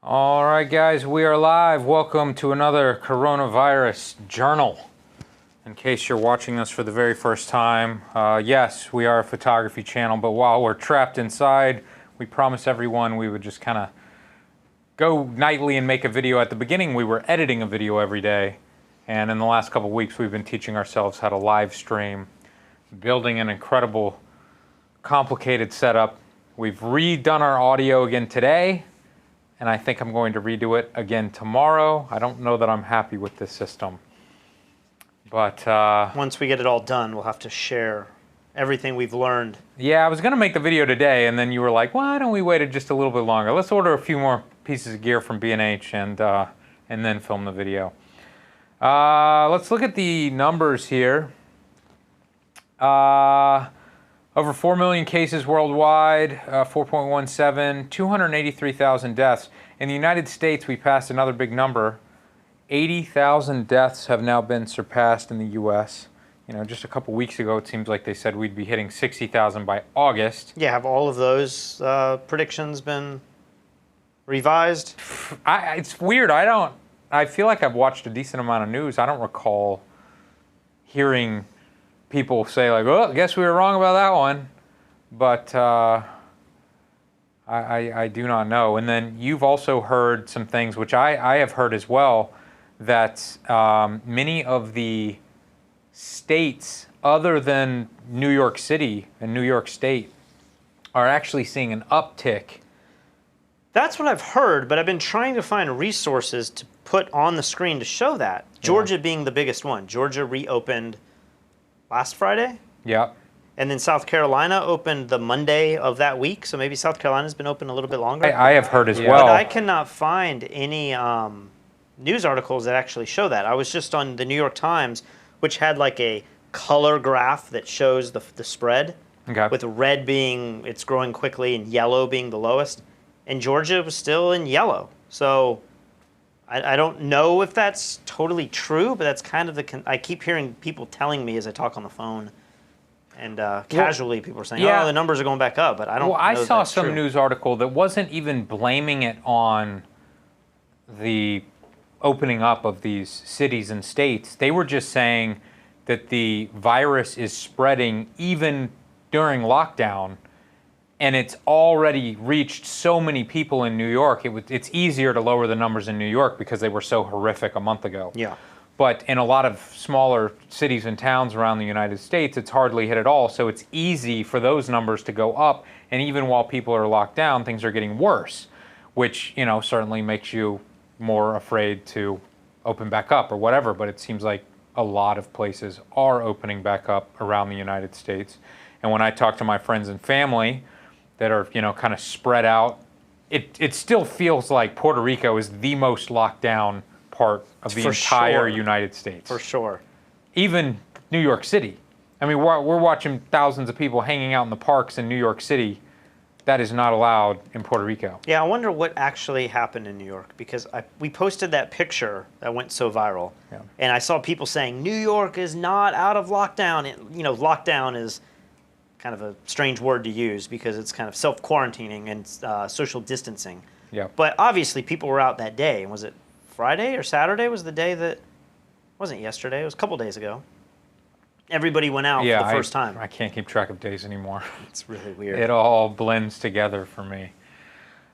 All right, guys, we are live. Welcome to another coronavirus journal. In case you're watching us for the very first time, yes, we are a photography channel, but while we're trapped inside, we promised everyone we would just kind of go nightly and make a video. At the beginning, we were editing a video every day, and in the last couple of weeks, we've been teaching ourselves how to live stream, building an incredible, complicated setup. We've redone our audio again today, and I think I'm going to redo it again tomorrow. I don't know that I'm happy with this system. But once we get it all done, we'll have to share everything we've learned. Yeah, I was going to make the video today, and then you were like, why don't we wait just a little bit longer? Let's order a few more pieces of gear from B&H and then film the video. Let's look at the numbers here. Over 4 million cases worldwide, 4.17, 283,000 deaths. In the United States, we passed another big number. 80,000 deaths have now been surpassed in the U.S. You know, just a couple weeks ago, it seems like they said we'd be hitting 60,000 by August. Yeah, have all of those predictions been revised? It's weird. I feel like I've watched a decent amount of news. I don't recall hearing people say like, "Oh, I guess we were wrong about that one," but I do not know. And then you've also heard some things, which I have heard as well, that many of the states other than New York City and New York State are actually seeing an uptick. That's what I've heard, but I've been trying to find resources to put on the screen to show that. Georgia being the biggest one. Georgia reopened last Friday? Yeah. And then South Carolina opened the Monday of that week, so maybe South Carolina's been open a little bit longer. I have heard as well. But I cannot find any news articles that actually show that. I was just on the New York Times, which had like a color graph that shows the spread, with red being it's growing quickly and yellow being the lowest. And Georgia was still in yellow. So I don't know if that's totally true, but that's kind of I keep hearing people telling me as I talk on the phone, and casually people are saying, "Oh, the numbers are going back up," but I don't. Well, I saw some news article that wasn't even blaming it on the opening up of these cities and states. They were just saying that the virus is spreading even during lockdown. And it's already reached so many people in New York. It's easier to lower the numbers in New York because they were so horrific a month ago. Yeah. But in a lot of smaller cities and towns around the United States, it's hardly hit at all. So it's easy for those numbers to go up. And even while people are locked down, things are getting worse, which, you know, certainly makes you more afraid to open back up or whatever. But it seems like a lot of places are opening back up around the United States. And when I talk to my friends and family that are, you know, kind of spread out, it still feels like Puerto Rico is the most locked down part of the entire United States. For sure. Even New York City. I mean, we're watching thousands of people hanging out in the parks in New York City. That is not allowed in Puerto Rico. Yeah, I wonder what actually happened in New York, because we posted that picture that went so viral, and I saw people saying New York is not out of lockdown. You know, lockdown is kind of a strange word to use because it's kind of self-quarantining and social distancing. Yeah. But obviously people were out that day. And was it Friday or Saturday was the day that, wasn't yesterday, it was a couple days ago. Everybody went out for the first time. I can't keep track of days anymore. It's really weird. It all blends together for me.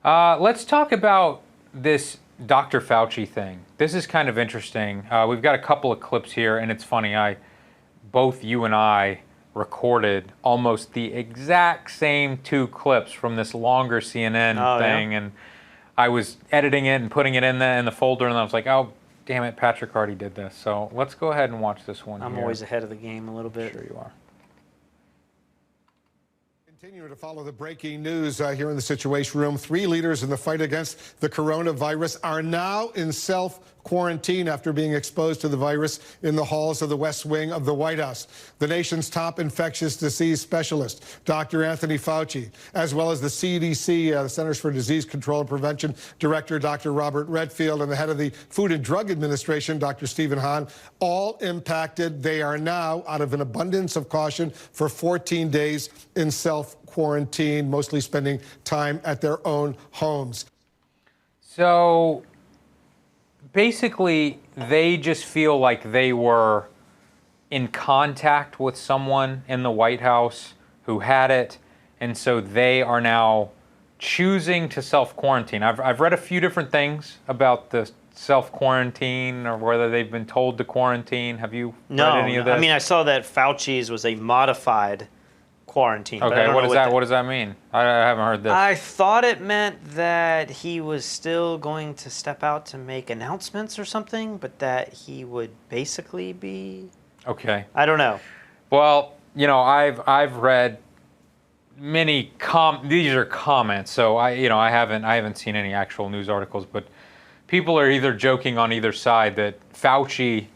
Let's talk about this Dr. Fauci thing. This is kind of interesting. We've got a couple of clips here, and it's funny. Both you and I recorded almost the exact same two clips from this longer CNN thing, and I was editing it and putting it in the folder, and I was like, oh, damn it, Patrick already did this. So let's go ahead and watch this one. I'm always ahead of the game a little bit. Sure you are. Continue to follow the breaking news here in the Situation Room. 3 leaders in the fight against the coronavirus are now in self-quarantine after being exposed to the virus in the halls of the West Wing of the White House. The nation's top infectious disease specialist, Dr. Anthony Fauci, as well as the CDC, the Centers for Disease Control and Prevention Director, Dr. Robert Redfield, and the head of the Food and Drug Administration, Dr. Stephen Hahn, all impacted. They are now, out of an abundance of caution, for 14 days in self-quarantine, mostly spending time at their own homes. So basically, they just feel like they were in contact with someone in the White House who had it, and so they are now choosing to self-quarantine. I've read a few different things about the self-quarantine or whether they've been told to quarantine. Have you read any of this? I mean, I saw that Fauci's was a modified quarantine. Okay, what does that mean? I haven't heard this. I thought it meant that he was still going to step out to make announcements or something, but that he would basically be... Okay. I don't know. Well, you know, I've read many these are comments, so I haven't seen any actual news articles, but people are either joking on either side that Fauci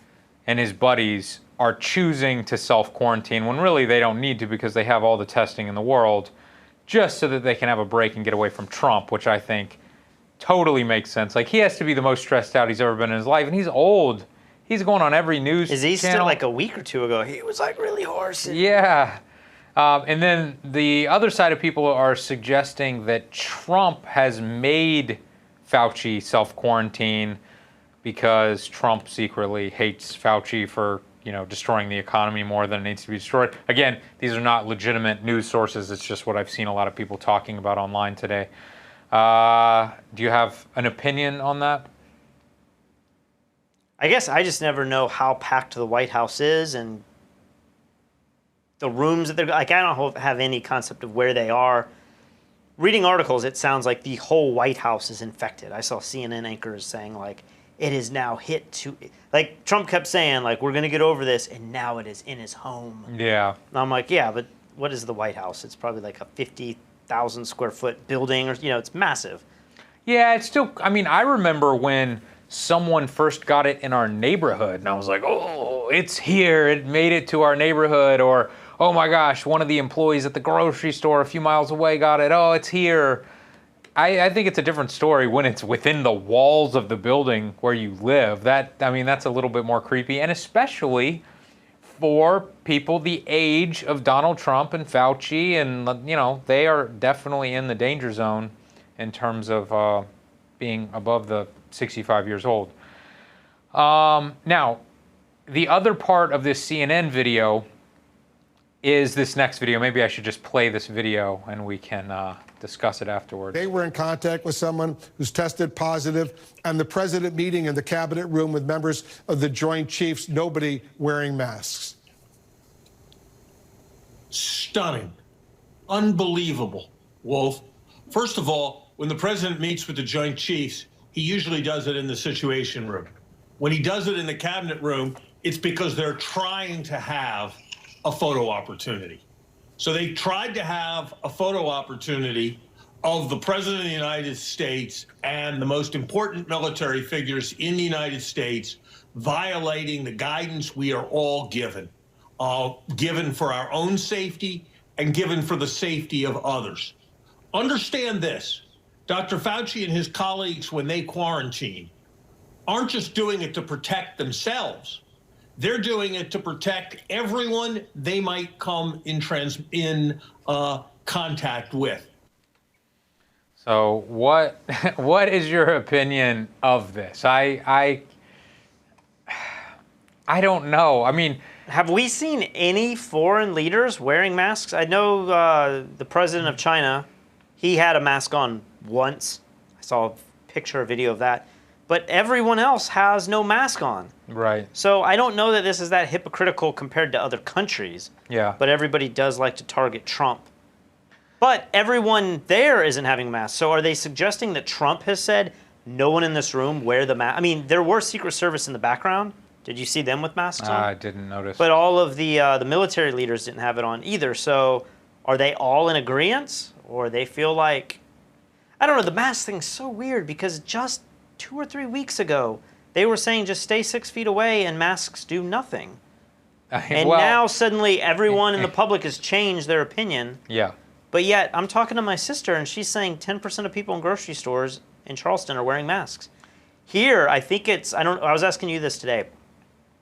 and his buddies are choosing to self-quarantine when really they don't need to because they have all the testing in the world, just so that they can have a break and get away from Trump, which I think totally makes sense. Like, he has to be the most stressed out he's ever been in his life, and he's old. He's going on every news channel. Is he still like a week or two ago? He was like really hoarse. Yeah. And then the other side of people are suggesting that Trump has made Fauci self-quarantine because Trump secretly hates Fauci for, destroying the economy more than it needs to be destroyed. Again, these are not legitimate news sources. It's just what I've seen a lot of people talking about online today. Do you have an opinion on that? I guess I just never know how packed the White House is and the rooms that they're like. I don't have any concept of where they are. Reading articles, it sounds like the whole White House is infected. I saw CNN anchors saying like it is now hit to, like Trump kept saying like we're gonna get over this, and now it is in his home. Yeah. And I'm like, yeah, but what is the White House? It's probably like a 50,000 square foot building, or it's massive. Yeah, it's still. I mean, I remember when someone first got it in our neighborhood, and I was like, oh, it's here, it made it to our neighborhood, or oh my gosh, one of the employees at the grocery store a few miles away got it, oh, it's here. I think it's a different story when it's within the walls of the building where you live. That's a little bit more creepy, and especially for people the age of Donald Trump and Fauci, and they are definitely in the danger zone in terms of being above the 65 years old. Now, the other part of this CNN video is this next video. Maybe I should just play this video and we can discuss it afterwards. They were in contact with someone who's tested positive, and the president meeting in the cabinet room with members of the Joint Chiefs, nobody wearing masks. Stunning. Unbelievable, Wolf. First of all, when the president meets with the Joint Chiefs, he usually does it in the Situation Room. When he does it in the cabinet room, it's because they're trying to have a photo opportunity. So they tried to have a photo opportunity of the President of the United States and the most important military figures in the United States violating the guidance we are all given for our own safety and given for the safety of others. Understand this. Dr. Fauci and his colleagues, when they quarantine, aren't just doing it to protect themselves. They're doing it to protect everyone they might come in contact with. So what is your opinion of this? I don't know. I mean, have we seen any foreign leaders wearing masks? I know the president of China, he had a mask on once. I saw a picture, a video of that. But everyone else has no mask on. Right. So I don't know that this is that hypocritical compared to other countries. Yeah. But everybody does like to target Trump. But everyone there isn't having masks. So are they suggesting that Trump has said, no one in this room wear the mask? I mean, there were Secret Service in the background. Did you see them with masks on? I didn't notice. But all of the military leaders didn't have it on either. So are they all in agreement? Or they feel like... I don't know, the mask thing's so weird because just 2 or 3 weeks ago, they were saying just stay 6 feet away and masks do nothing. And now suddenly everyone in the public has changed their opinion. Yeah. But yet I'm talking to my sister and she's saying 10% of people in grocery stores in Charleston are wearing masks. Here, I think it's, I was asking you this today.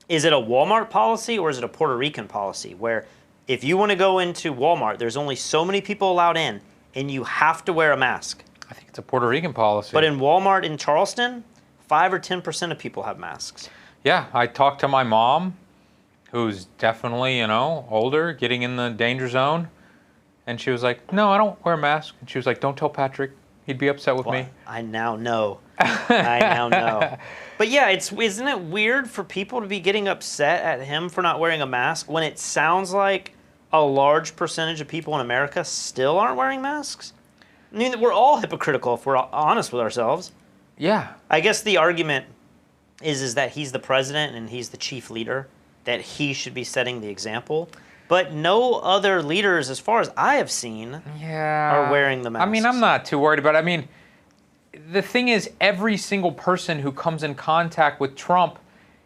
Is it a Walmart policy or is it a Puerto Rican policy where if you want to go into Walmart, there's only so many people allowed in and you have to wear a mask? I think it's a Puerto Rican policy. But in Walmart in Charleston, 5 or 10% of people have masks. Yeah, I talked to my mom, who's definitely, older, getting in the danger zone. And she was like, no, I don't wear a mask. And she was like, don't tell Patrick. He'd be upset with me. I now know. I now know. But yeah, isn't it weird for people to be getting upset at him for not wearing a mask when it sounds like a large percentage of people in America still aren't wearing masks? I mean, we're all hypocritical if we're honest with ourselves. Yeah. I guess the argument is that he's the president and he's the chief leader, that he should be setting the example. But no other leaders, as far as I have seen, are wearing the masks. I mean, I'm not too worried about it. I mean, the thing is, every single person who comes in contact with Trump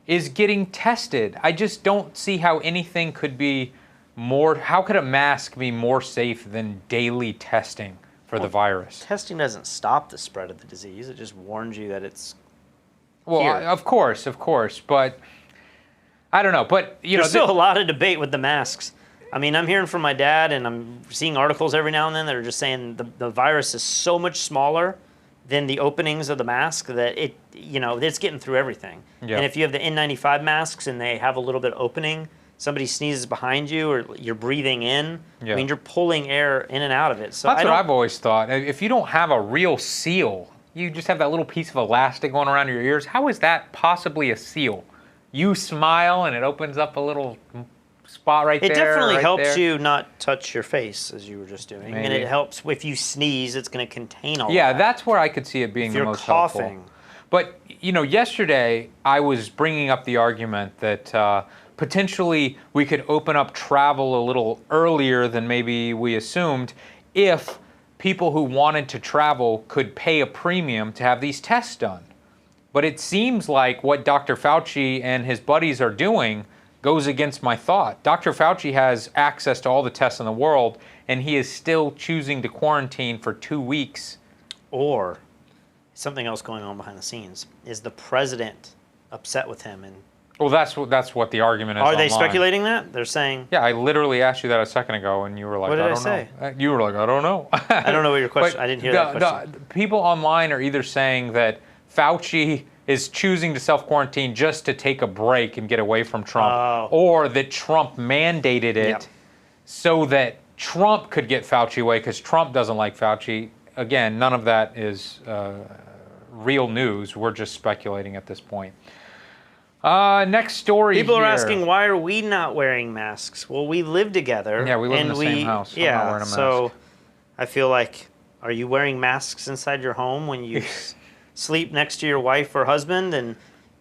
is getting tested. I just don't see how anything could be more. How could a mask be more safe than daily testing for the virus? Testing doesn't stop the spread of the disease. It just warns you that it's Well, here. Of course. But I don't know. But, There's still a lot of debate with the masks. I mean, I'm hearing from my dad, and I'm seeing articles every now and then that are just saying the virus is so much smaller than the openings of the mask that it's getting through everything. Yeah. And if you have the N95 masks and they have a little bit of opening, somebody sneezes behind you or you're breathing in, Yeah. I mean, you're pulling air in and out of it. So That's what I've always thought. If you don't have a real seal, you just have that little piece of elastic going around your ears, how is that possibly a seal? You smile and it opens up a little spot right there. It definitely right helps there. you not touch your face, as you were just doing. And Maybe. it helps if you sneeze, it's going to contain all Yeah, that. that's where I could see it being If the you're most coughing. helpful. But, yesterday I was bringing up the argument that potentially we could open up travel a little earlier than maybe we assumed if people who wanted to travel could pay a premium to have these tests done. But it seems like what Dr. Fauci and his buddies are doing goes against my thought. Dr. Fauci has access to all the tests in the world, and he is still choosing to quarantine for 2 weeks. Or something else going on behind the scenes. Is the president upset with him? And Well, that's what the argument is. are they online. speculating that? They're saying, Yeah, I literally asked you that a second ago, and you were like, What did I I don't say? know. You were like, I don't know. I don't know what your question. But I didn't hear that question. the people online are either saying that Fauci is choosing to self-quarantine just to take a break and get away from Trump, or that Trump mandated it so that Trump could get Fauci away because Trump doesn't like Fauci. Again, none of that is real news. We're just speculating at this point. Next story. People are here. asking, why are we not wearing masks? Well, we live together. Yeah, we live in and the same house. I'm not wearing a so mask. I feel like, are you wearing masks inside your home when you sleep next to your wife or husband and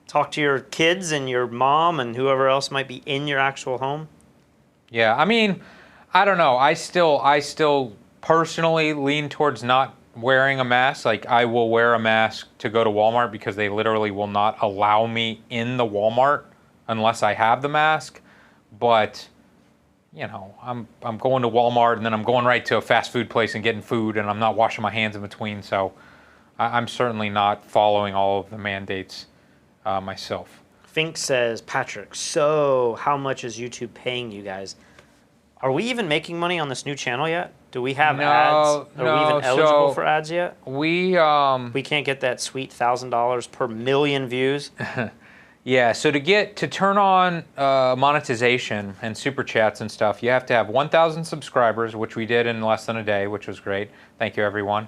talk to your kids and your mom and whoever else might be in your actual home? Yeah, I mean, I don't know. I still personally lean towards not wearing a mask. Like, I will wear a mask to go to Walmart because they literally will not allow me in the Walmart unless I have the mask. But, I'm going to Walmart and then I'm going right to a fast food place and getting food, and I'm not washing my hands in between. So I'm certainly not following all of the mandates myself. Fink says, Patrick, so how much is YouTube paying you guys? Are we even making money on this new channel yet? Do we have ads? Are we even eligible for ads yet? We can't get that sweet $1,000 per million views. Yeah, so to turn on monetization and super chats and stuff, you have to have 1,000 subscribers, which we did in less than a day, which was great. Thank you, everyone.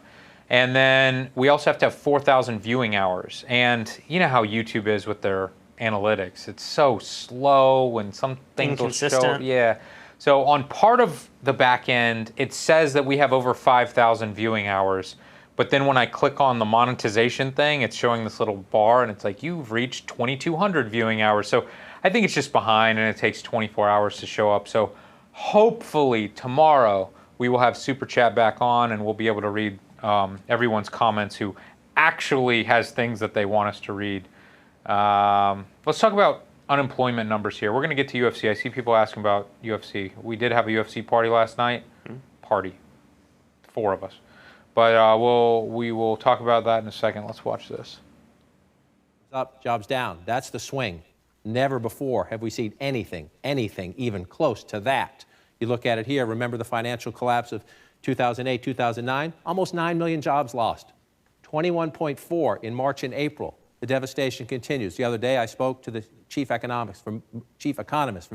And then we also have to have 4,000 viewing hours. And you know how YouTube is with their analytics. It's so slow and some things will show. Inconsistent. Yeah. So on part of the back end, it says that we have over 5,000 viewing hours. But then when I click on the monetization thing, it's showing this little bar and it's like, you've reached 2,200 viewing hours. So I think it's just behind and it takes 24 hours to show up. So hopefully tomorrow we will have Super Chat back on and we'll be able to read everyone's comments who actually has things that they want us to read. Let's talk about unemployment numbers here. We're going to get to UFC. I see people asking about UFC. We did have a UFC party last night. Party. 4 of us. But we will talk about that in a second. Let's watch this. Up, jobs down. That's the swing. Never before have we seen anything even close to that. You look at it here, remember the financial collapse of 2008, 2009, almost 9 million jobs lost. 21.4 in March and April. The devastation continues. The other day I spoke to the chief economist from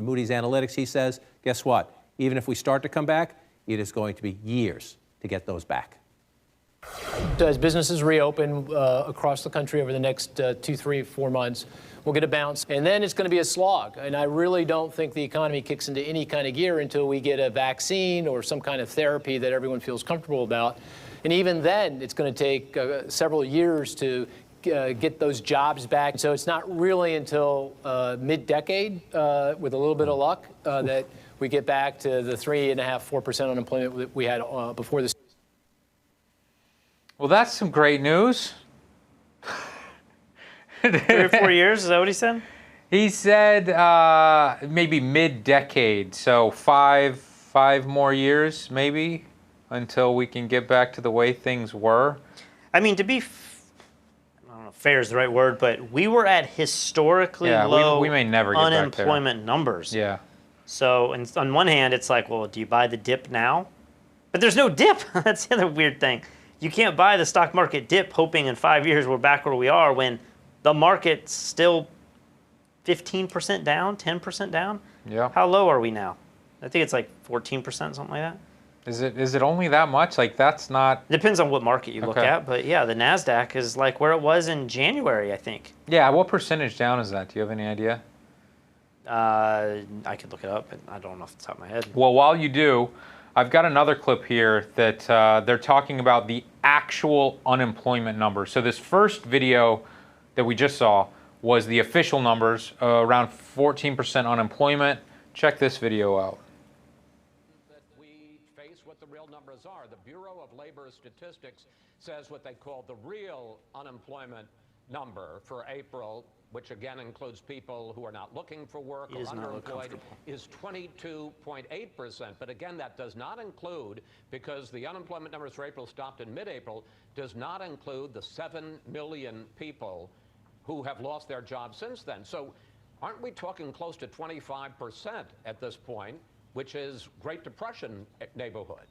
Moody's Analytics. He says, guess what? Even if we start to come back, it is going to be years to get those back. As businesses reopen across the country over the next 2, 3, 4 months, we'll get a bounce. And then it's going to be a slog. And I really don't think the economy kicks into any kind of gear until we get a vaccine or some kind of therapy that everyone feels comfortable about. And even then, it's going to take several years to get those jobs back. So it's not really until mid-decade, with a little bit of luck, that we get back to the 3.5%, 4% unemployment that we had before this. Well, that's some great news. 3 or 4 years, is that what he said? He said maybe mid-decade, so five more years maybe until we can get back to the way things were. I mean, to be, I don't know if fair is the right word, but we were at historically low we may never get unemployment back there. numbers. Yeah. So and on one hand, it's like, well, do you buy the dip now? But there's no dip. That's the other weird thing. You can't buy the stock market dip hoping in 5 years we're back where we are when the market's still 15% down, 10% down. Yeah. How low are we now? I think it's like 14%, something like that. Is it only that much? Like, that's not... It depends on what market you look Okay. at. But yeah, the NASDAQ is like where it was in January, I think. Yeah, what percentage down is that? Do you have any idea? I could look it up, but I don't know off the top of my head. Well, while you do, I've got another clip here that they're talking about the actual unemployment numbers. So this first video that we just saw was the official numbers, around 14% unemployment. Check this video out. That we face what the real numbers are. The Bureau of Labor Statistics says what they call the real unemployment number for April, which again includes people who are not looking for work or underemployed, is 22.8%. But again, that does not include, because the unemployment numbers for April stopped in mid-April, does not include the 7 million people who have lost their jobs since then. So aren't we talking close to 25% at this point, which is Great Depression neighborhood?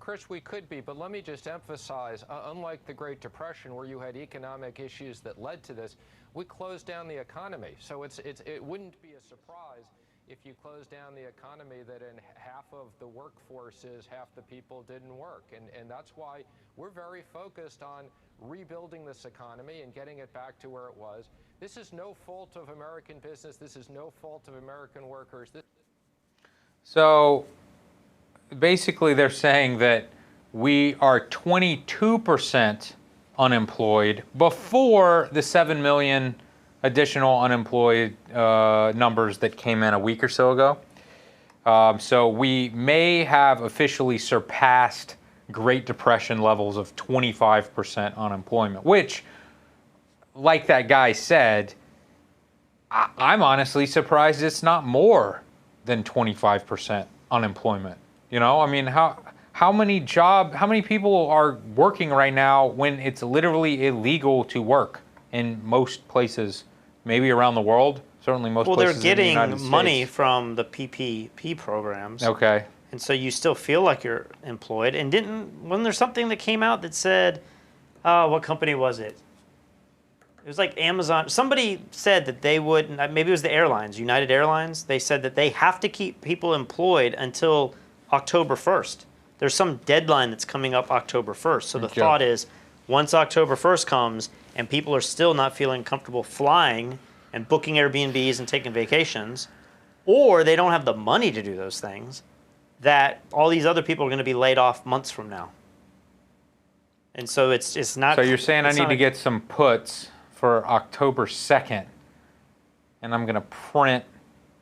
Chris, we could be, but let me just emphasize, unlike the Great Depression where you had economic issues that led to this, we closed down the economy. So it wouldn't be a surprise if you close down the economy that in half of the workforce is half the people didn't work. And that's why we're very focused on rebuilding this economy and getting it back to where it was. This is no fault of American business. This is no fault of American workers. So basically they're saying that we are 22% unemployed before the 7 million additional unemployed numbers that came in a week or so ago. So we may have officially surpassed Great Depression levels of 25% unemployment, which, like that guy said, I'm honestly surprised it's not more than 25% unemployment. You know, I mean, how many people are working right now when it's literally illegal to work in most places, maybe around the world, certainly most places in the United States. Well, they're getting money from the PPP programs. Okay. And so you still feel like you're employed. And wasn't there something that came out that said, what company was it? It was like Amazon. Somebody said that they would, maybe it was the airlines, United Airlines. They said that they have to keep people employed until October 1st. There's some deadline that's coming up October 1st. So the thought is, once October 1st comes and people are still not feeling comfortable flying and booking Airbnbs and taking vacations, or they don't have the money to do those things, that all these other people are going to be laid off months from now. And so it's not... So you're saying I need to get some puts for October 2nd, and I'm going to print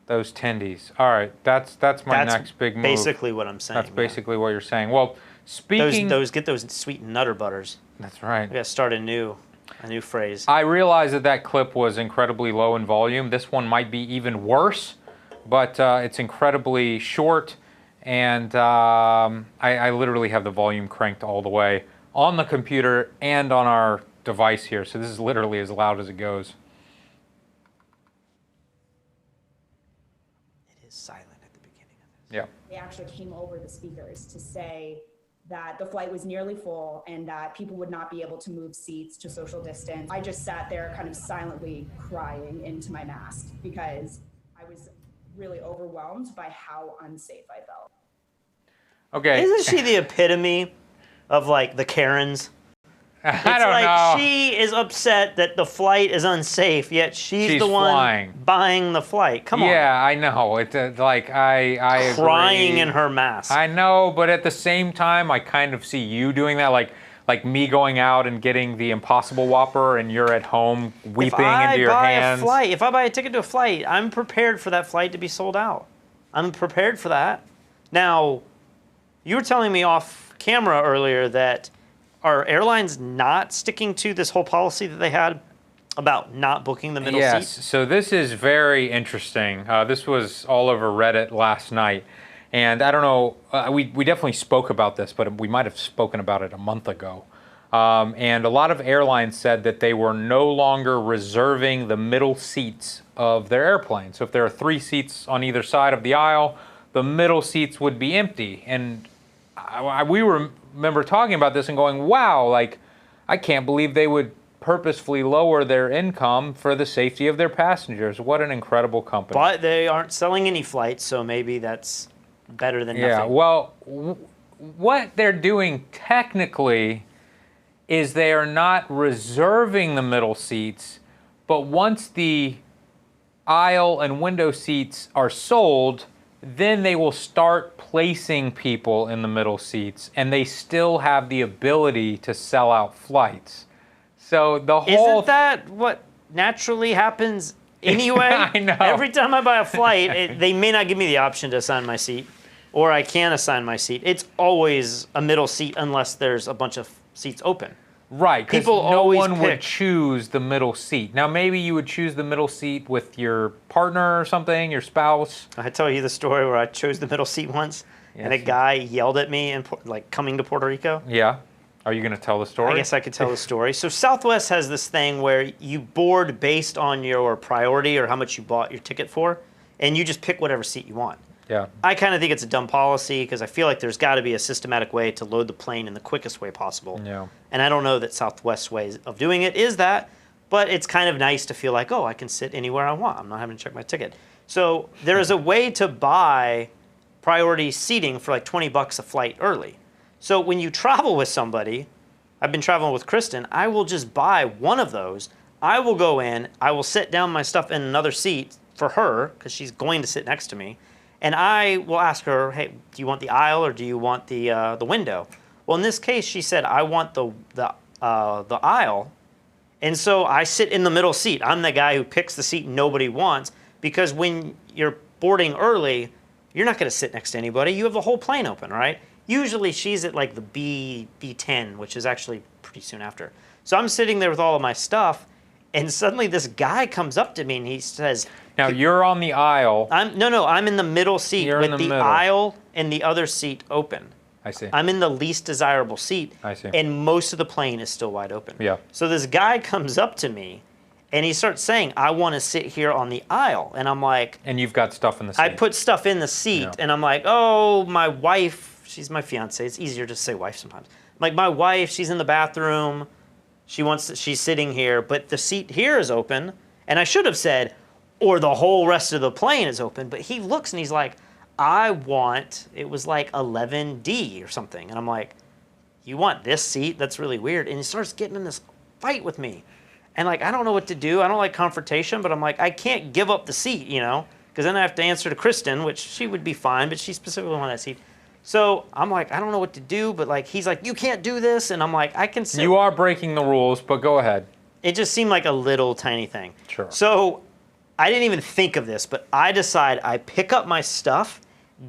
those tendies. All right, that's my next big move. Basically what I'm saying. That's basically what you're saying. Well, speaking... Get those sweet Nutter Butters. That's right. We got to start a new phrase. I realize that clip was incredibly low in volume. This one might be even worse, but it's incredibly short, and I literally have the volume cranked all the way on the computer and on our device here. So this is literally as loud as it goes. It is silent at the beginning of this. Yeah. They actually came over the speakers to say that the flight was nearly full and that people would not be able to move seats to social distance. I just sat there kind of silently crying into my mask because I was really overwhelmed by how unsafe I felt. Okay. Isn't she the epitome of like the Karens? I don't know. She is upset that the flight is unsafe, yet she's the one flying. buying the flight. Come on. Yeah, I know. It's like I crying agree. in her mask. I know, but at the same time, I kind of see you doing that, like me going out and getting the Impossible Whopper, and you're at home weeping into your hands. If I buy a ticket to a flight, I'm prepared for that flight to be sold out. I'm prepared for that. Now, you were telling me off camera earlier that are airlines not sticking to this whole policy that they had about not booking the middle seat? Yes, so this is very interesting. This was all over Reddit last night. And I don't know, we definitely spoke about this, but we might have spoken about it a month ago. And a lot of airlines said that they were no longer reserving the middle seats of their airplane. So if there are 3 seats on either side of the aisle, the middle seats would be empty. And we remember talking about this and going, wow, like, I can't believe they would purposefully lower their income for the safety of their passengers. What an incredible company. But they aren't selling any flights, so maybe that's better than nothing. Yeah, well, what they're doing technically is they are not reserving the middle seats, but once the aisle and window seats are sold, then they will start placing people in the middle seats, and they still have the ability to sell out flights. So the whole... Isn't that what naturally happens anyway? I know. Every time I buy a flight, they may not give me the option to assign my seat, or I can assign my seat. It's always a middle seat unless there's a bunch of seats open. Right, because People no always one would pick. choose the middle seat. Now, maybe you would choose the middle seat with your partner or something, your spouse. I tell you the story where I chose the middle seat once, and a guy yelled at me, like coming to Puerto Rico. Yeah. Are you going to tell the story? I guess I could tell the story. So Southwest has this thing where you board based on your priority or how much you bought your ticket for, and you just pick whatever seat you want. Yeah. I kind of think it's a dumb policy because I feel like there's got to be a systematic way to load the plane in the quickest way possible. Yeah. And I don't know that Southwest's way of doing it is that, but it's kind of nice to feel like, oh, I can sit anywhere I want. I'm not having to check my ticket. So there is a way to buy priority seating for like $20 a flight early. So when you travel with somebody, I've been traveling with Kristen, I will just buy one of those. I will go in, I will sit down my stuff in another seat for her because she's going to sit next to me. And I will ask her, hey, do you want the aisle or do you want the window? Well, in this case, she said, I want the aisle. And so I sit in the middle seat. I'm the guy who picks the seat nobody wants because when you're boarding early, you're not going to sit next to anybody. You have the whole plane open, right? Usually she's at like the B10, which is actually pretty soon after. So I'm sitting there with all of my stuff, and suddenly this guy comes up to me and he says, now you're on the aisle. I'm in the middle seat with the aisle and the other seat open. I see. I'm in the least desirable seat. I see. And most of the plane is still wide open. Yeah. So this guy comes up to me and he starts saying, I want to sit here on the aisle. And I'm like... And you've got stuff in the seat. I put stuff in the seat and I'm like, oh, my wife, she's my fiance. It's easier to say wife sometimes. Like my wife, she's in the bathroom. She's sitting here, but the seat here is open. And I should have said, or the whole rest of the plane is open. But he looks and he's like, it was like 11D or something. And I'm like, you want this seat? That's really weird. And he starts getting in this fight with me. And like, I don't know what to do. I don't like confrontation, but I'm like, I can't give up the seat, because then I have to answer to Kristen, which she would be fine, but she specifically wanted that seat. So I'm like, I don't know what to do, but like, he's like, you can't do this. And I'm like, I can sit. You are breaking the rules, but go ahead. It just seemed like a little tiny thing. Sure. So I didn't even think of this, but I decide I pick up my stuff,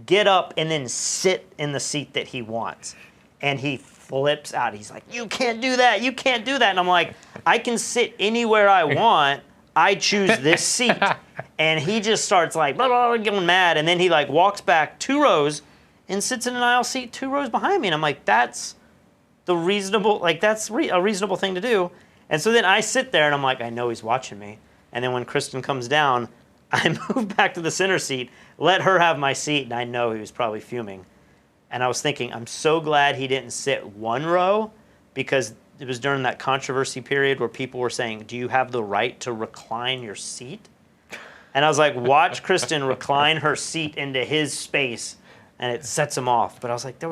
get up, and then sit in the seat that he wants. And he flips out. He's like, you can't do that. You can't do that. And I'm like, I can sit anywhere I want. I choose this seat. And he just starts like, blah, blah, blah, getting mad. And then he like walks back 2 rows and sits in an aisle seat 2 rows behind me. And I'm like, that's a reasonable thing to do. And so then I sit there and I'm like, I know he's watching me. And then when Kristen comes down, I move back to the center seat, let her have my seat, and I know he was probably fuming. And I was thinking, I'm so glad he didn't sit one row, because it was during that controversy period where people were saying, do you have the right to recline your seat? And I was like, watch Kristen recline her seat into his space, and it sets him off. But I was like,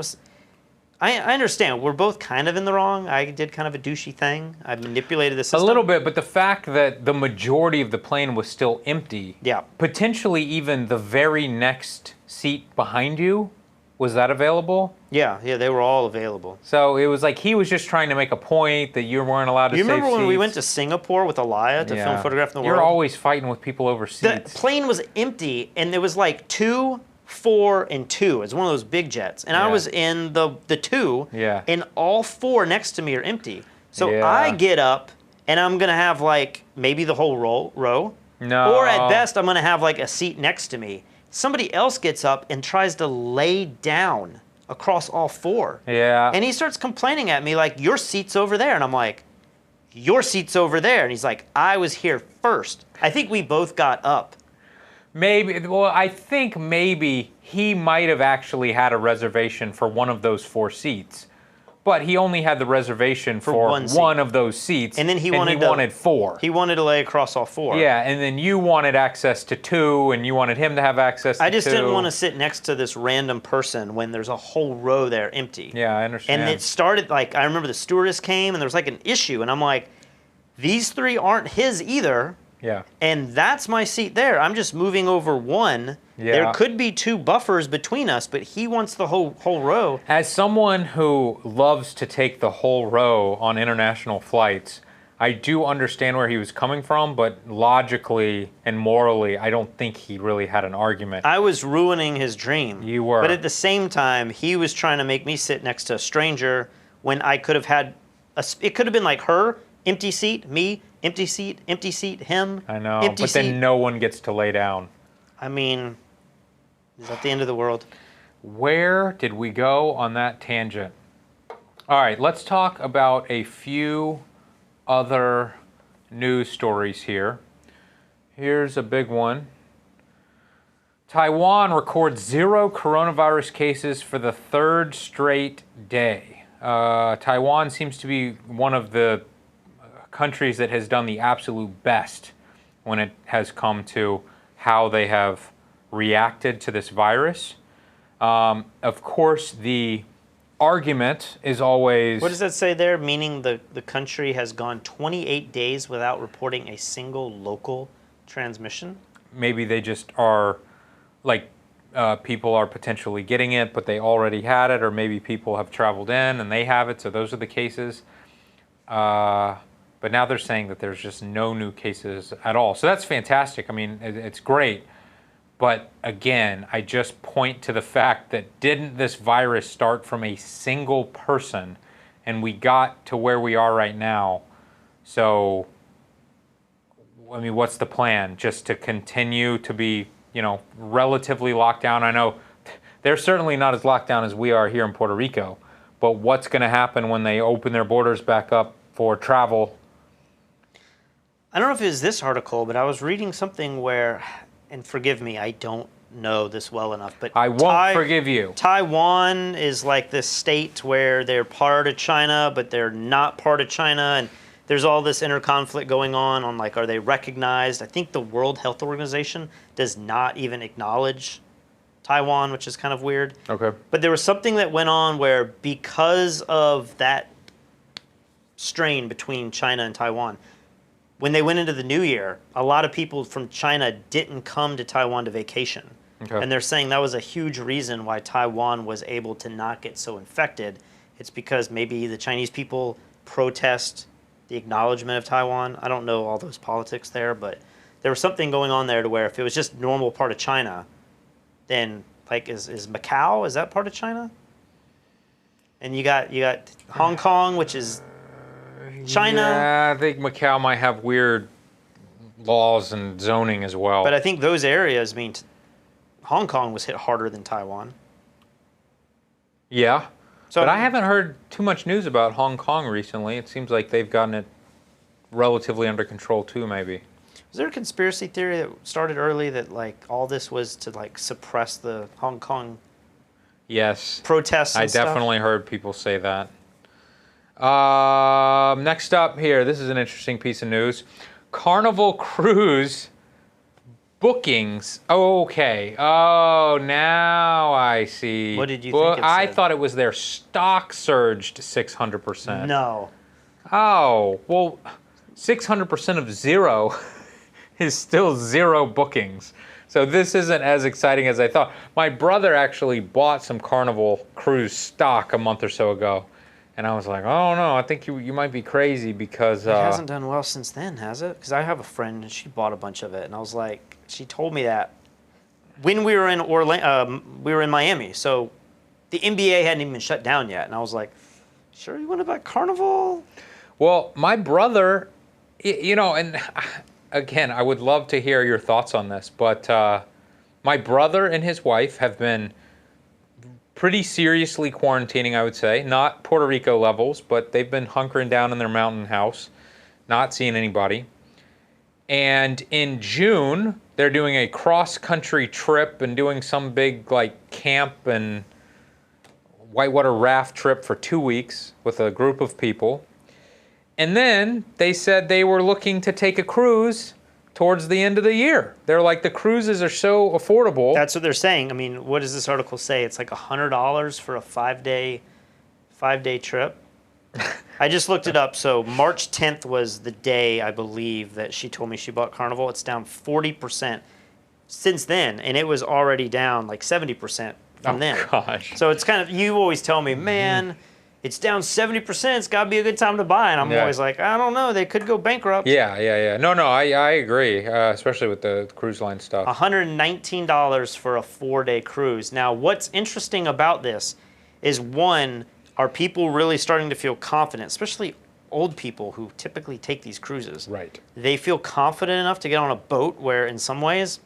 I understand. We're both kind of in the wrong. I did kind of a douchey thing. I manipulated the system. A little bit, but the fact that the majority of the plane was still empty, yeah, potentially even the very next seat behind you, was that available? Yeah, they were all available. So it was like he was just trying to make a point that you weren't allowed to save seats. You remember when we went to Singapore with Alaya to film Photograph in the World? You're always fighting with people over seats. The plane was empty, and there was like 2, 4, and 2. It's one of those big jets. And I was in the 2, and all 4 next to me are empty. So I get up, and I'm going to have like maybe the whole row. No. Or at best, I'm going to have like a seat next to me. Somebody else gets up and tries to lay down across all 4. Yeah. And he starts complaining at me like, your seat's over there. And I'm like, your seat's over there. And he's like, I was here first. I think we both got up. Maybe, well, I think maybe he might have actually had a reservation for one of those 4 seats. But he only had the reservation for one of those seats, and then he wanted 4. He wanted to lay across all 4. Yeah, and then you wanted access to 2, and you wanted him to have access to 2. I just didn't want to sit next to this random person when there's a whole row there empty. Yeah, I understand. And it started, like, I remember the stewardess came, and there was like an issue, and I'm like, these 3 aren't his either. Yeah. And that's my seat there. I'm just moving over 1. Yeah. There could be 2 buffers between us, but he wants the whole row. As someone who loves to take the whole row on international flights, I do understand where he was coming from, but logically and morally, I don't think he really had an argument. I was ruining his dream. You were. But at the same time, he was trying to make me sit next to a stranger when I could have had it could have been like her, empty seat, me, empty seat, him. I know, empty but seat. then no one gets to lay down. I mean, is that the end of the world? Where did we go on that tangent? All right, let's talk about a few other news stories here. Here's a big one. Taiwan records 0 coronavirus cases for the 3rd straight day. Taiwan seems to be one of the countries that has done the absolute best when it has come to how they have reacted to this virus. Of course, the argument is always... What does that say there? Meaning the country has gone 28 days without reporting a single local transmission? Maybe they just are, like, people are potentially getting it, but they already had it, or maybe people have traveled in and they have it, so those are the cases. But now they're saying that there's just no new cases at all. So that's fantastic. I mean, it's great. But again, I just point to the fact that didn't this virus start from a single person, and we got to where we are right now? So, I mean, what's the plan? Just to continue to be, you know, relatively locked down? I know they're certainly not as locked down as we are here in Puerto Rico, but what's going to happen when they open their borders back up for travel? I don't know if it was this article, but I was reading something where, and forgive me, I don't know this well enough, but I won't forgive you. Taiwan is like this state where they're part of China, but they're not part of China, and there's all this inner conflict going on like, are they recognized? I think the World Health Organization does not even acknowledge Taiwan, which is kind of weird. Okay. But there was something that went on where because of that strain between China and Taiwan, when they went into the new year, a lot of people from China didn't come to Taiwan to vacation. Okay. And they're saying that was a huge reason why Taiwan was able to not get so infected. It's because maybe the Chinese people protest the acknowledgement of Taiwan. I don't know all those politics there, but there was something going on there to where if it was just normal part of China, then like is Macau, is that part of China? And you got Hong Kong, which is China. Yeah, I think Macau might have weird laws and zoning as well. But I think those areas mean Hong Kong was hit harder than Taiwan. Yeah. So, but I haven't heard too much news about Hong Kong recently. It seems like they've gotten it relatively under control too, maybe. Was there a conspiracy theory that started early that like all this was to like suppress the Hong Kong Yes. protests and I stuff. definitely heard people say that. Next up here, this is an interesting piece of news. Carnival Cruise bookings. Okay. Oh, now I see. What did you think it I said? thought it was their stock surged 600%. No. Oh, well, 600% of zero is still zero bookings. So this isn't as exciting as I thought. My brother actually bought some Carnival Cruise stock a month or so ago. And I was like, oh no, I think you might be crazy because... It hasn't done well since then, has it? Because I have a friend and she bought a bunch of it. And I was like, she told me that when we were in we were in Miami. So the NBA hadn't even shut down yet. And I was like, sure you want to buy Carnival? Well, my brother, you know, and again, I would love to hear your thoughts on this, but my brother and his wife have been pretty seriously quarantining, I would say. Not Puerto Rico levels, but they've been hunkering down in their mountain house, not seeing anybody. And in June, they're doing a cross-country trip and doing some big like camp and whitewater raft trip for 2 weeks with a group of people. And then they said they were looking to take a cruise towards the end of the year. They're like, the cruises are so affordable. That's what they're saying. I mean, what does this article say? It's like $100 for a five-day trip. I just looked it up. So March 10th was the day, I believe, that she told me she bought Carnival. It's down 40% since then, and it was already down like 70% from then. Gosh. So it's kind of, you always tell me, man, it's down 70%. It's got to be a good time to buy. And I'm always like, I don't know. They could go bankrupt. Yeah. No, I agree, especially with the cruise line stuff. $119 for a 4-day cruise. Now, what's interesting about this is, one, are people really starting to feel confident, especially old people who typically take these cruises? Right. They feel confident enough to get on a boat where, in some ways,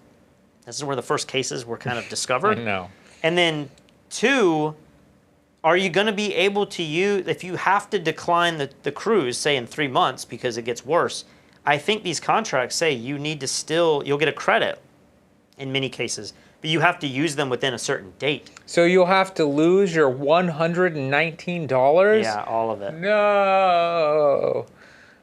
this is where the first cases were kind of discovered. No. And then, two, are you going to be able to use, if you have to decline the cruise, say in 3 months because it gets worse, I think these contracts say you need to still, you'll get a credit in many cases, but you have to use them within a certain date. So you'll have to lose your $119? Yeah, all of it. No.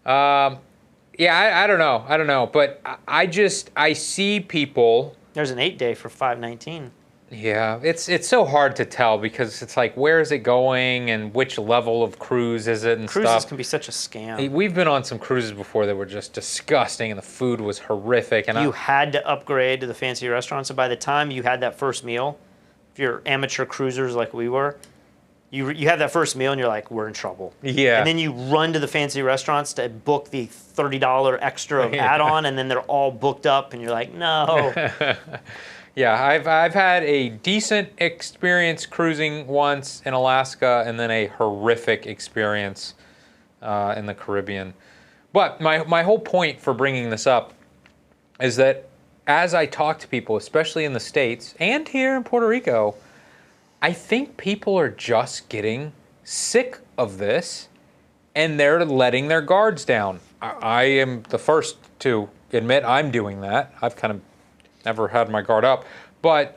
Yeah, I don't know. But I see people. There's an 8-day for $519. Yeah, it's so hard to tell because it's like, where is it going and which level of cruise is it and Cruises stuff. can be such a scam. We've been on some cruises before that were just disgusting and the food was horrific. And you had to upgrade to the fancy restaurants, and by the time you had that first meal, if you're amateur cruisers like we were, you have that first meal and you're like, we're in trouble. Yeah. And then you run to the fancy restaurants to book the $30 extra of add-on, and then they're all booked up, and you're like, no. Yeah, I've had a decent experience cruising once in Alaska and then a horrific experience in the Caribbean. But my whole point for bringing this up is that as I talk to people, especially in the States and here in Puerto Rico, I think people are just getting sick of this and they're letting their guards down. I am the first to admit I'm doing that. I've kind of never had my guard up. But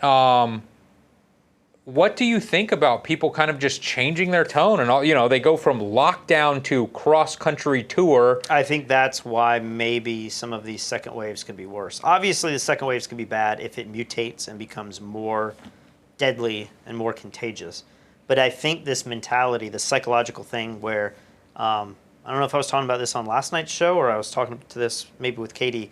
what do you think about people kind of just changing their tone and all? You know, they go from lockdown to cross-country tour. I think that's why maybe some of these second waves could be worse. Obviously, the second waves can be bad if it mutates and becomes more deadly and more contagious. But I think this mentality, the psychological thing where, I don't know if I was talking about this on last night's show or I was talking to this maybe with Katie,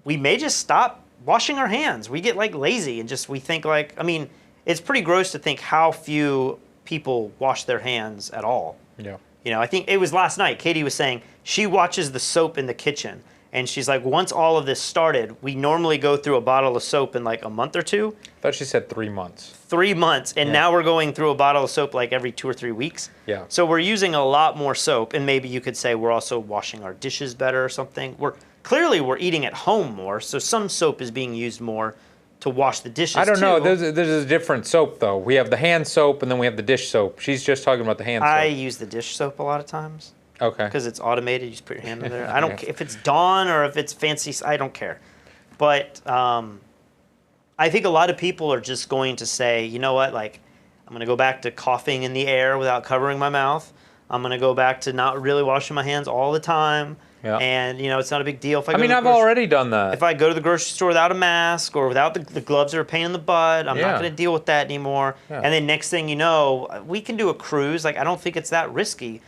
we may just stop washing our hands. We get like lazy and we think like, I mean, it's pretty gross to think how few people wash their hands at all. Yeah. You know, I think it was last night, Katie was saying she watches the soap in the kitchen. And she's like, once all of this started, we normally go through a bottle of soap in like a month or two. I thought she said 3 months. 3 months. And now we're going through a bottle of soap like every 2 or 3 weeks. Yeah. So we're using a lot more soap. And maybe you could say we're also washing our dishes better or something. Clearly we're eating at home more. So some soap is being used more to wash the dishes. I don't know. too. There's a different soap, though. We have the hand soap and then we have the dish soap. She's just talking about the hand soap. I use the dish soap a lot of times. Okay. Because it's automated. You just put your hand in there. I don't care if it's Dawn or if it's fancy. I don't care. But I think a lot of people are just going to say, you know what, like, I'm going to go back to coughing in the air without covering my mouth. I'm going to go back to not really washing my hands all the time. Yeah. And, it's not a big deal if I mean, I've already done that. If I go to the grocery store without a mask or without the gloves that are a pain in the butt, I'm not going to deal with that anymore. Yeah. And then next thing you know, we can do a cruise. Like, I don't think it's that risky.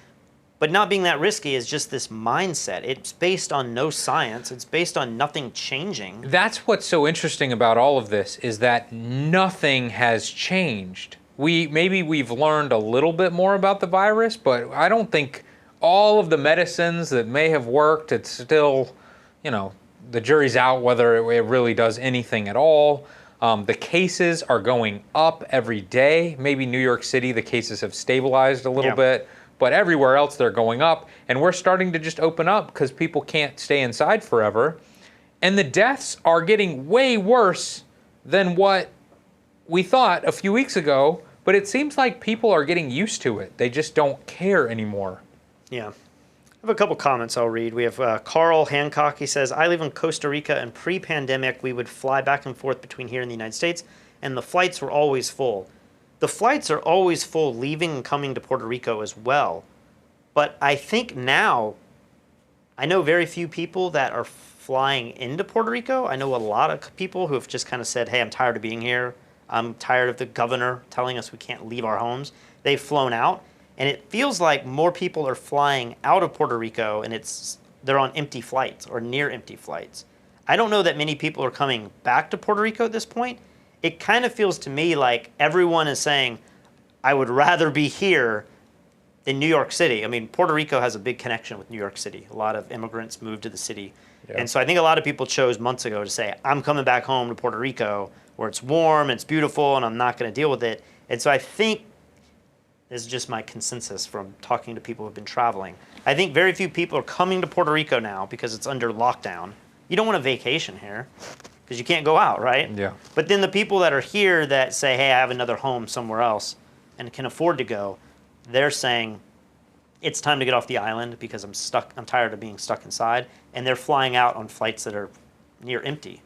But not being that risky is just this mindset. It's based on no science. It's based on nothing changing. That's what's so interesting about all of this is that nothing has changed. Maybe we've learned a little bit more about the virus, but I don't think all of the medicines that may have worked, it's still, the jury's out whether it really does anything at all. The cases are going up every day. Maybe New York City, the cases have stabilized a little bit. But everywhere else they're going up, and we're starting to just open up because people can't stay inside forever. And the deaths are getting way worse than what we thought a few weeks ago, but it seems like people are getting used to it. They just don't care anymore. Yeah. I have a couple comments I'll read. We have Carl Hancock. He says, I live in Costa Rica, and pre-pandemic we would fly back and forth between here and the United States, and the flights were always full. The flights are always full leaving and coming to Puerto Rico as well. But I think now, I know very few people that are flying into Puerto Rico. I know a lot of people who have just kind of said, hey, I'm tired of being here. I'm tired of the governor telling us we can't leave our homes. They've flown out. And it feels like more people are flying out of Puerto Rico, and they're on empty flights or near empty flights. I don't know that many people are coming back to Puerto Rico at this point. It kind of feels to me like everyone is saying, I would rather be here than New York City. I mean, Puerto Rico has a big connection with New York City. A lot of immigrants moved to the city. Yeah. And so I think a lot of people chose months ago to say, I'm coming back home to Puerto Rico where it's warm, it's beautiful, and I'm not going to deal with it. And so I think, this is just my consensus from talking to people who've been traveling, I think very few people are coming to Puerto Rico now because it's under lockdown. You don't want a vacation here, because you can't go out, right? Yeah. But then the people that are here that say, hey, I have another home somewhere else and can afford to go, they're saying, it's time to get off the island because I'm tired of being stuck inside. And they're flying out on flights that are near empty.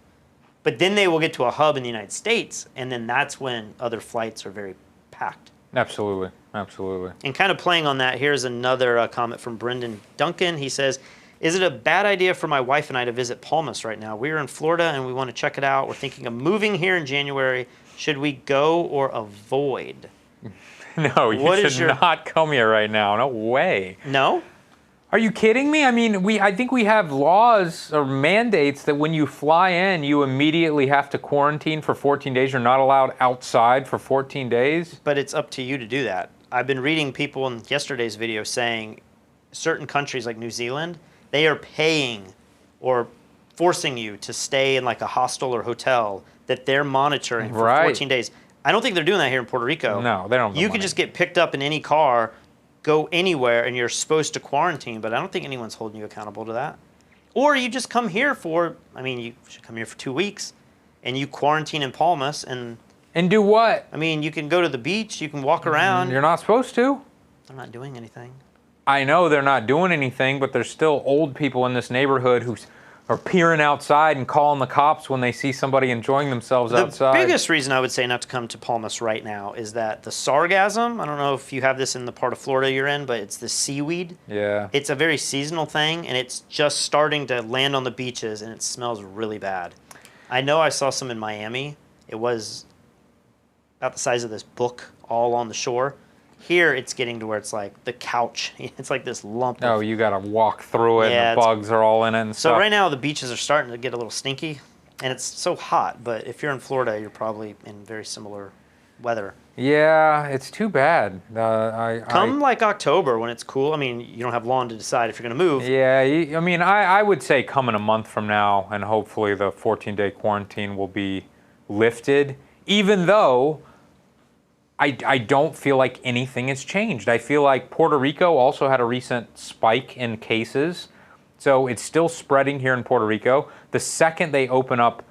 But then they will get to a hub in the United States, and then that's when other flights are very packed. Absolutely, absolutely. And kind of playing on that, here's another comment from Brendan Duncan. He says, is it a bad idea for my wife and I to visit Palmas right now? We're in Florida and we want to check it out. We're thinking of moving here in January. Should we go or avoid? No, you should not come here right now. No way. No? Are you kidding me? I mean, I think we have laws or mandates that when you fly in, you immediately have to quarantine for 14 days. You're not allowed outside for 14 days. But it's up to you to do that. I've been reading people in yesterday's video saying certain countries like New Zealand, they are paying or forcing you to stay in like a hostel or hotel that they're monitoring for 14 days. I don't think they're doing that here in Puerto Rico. No, they don't. You can just get picked up in any car, go anywhere, and you're supposed to quarantine, but I don't think anyone's holding you accountable to that. Or you just come here you should come here for 2 weeks, and you quarantine in Palmas and do what? I mean, you can go to the beach, you can walk around. You're not supposed to. I'm not doing anything. I know they're not doing anything, but there's still old people in this neighborhood who are peering outside and calling the cops when they see somebody enjoying themselves outside. The biggest reason I would say not to come to Palmas right now is that the sargassum, I don't know if you have this in the part of Florida you're in, but it's the seaweed. Yeah. It's a very seasonal thing, and it's just starting to land on the beaches, and it smells really bad. I know I saw some in Miami. It was about the size of this book all on the shore. Here, it's getting to where it's like the couch. It's like this lump. Oh, you got to walk through it, and the bugs are all in it and stuff. So right now, the beaches are starting to get a little stinky, and it's so hot. But if you're in Florida, you're probably in very similar weather. Yeah, it's too bad. Come like October when it's cool. I mean, you don't have long to decide if you're going to move. Yeah, I mean, I would say come in a month from now, and hopefully the 14-day quarantine will be lifted, even though I don't feel like anything has changed. I feel like Puerto Rico also had a recent spike in cases, so it's still spreading here in Puerto Rico. The second they open up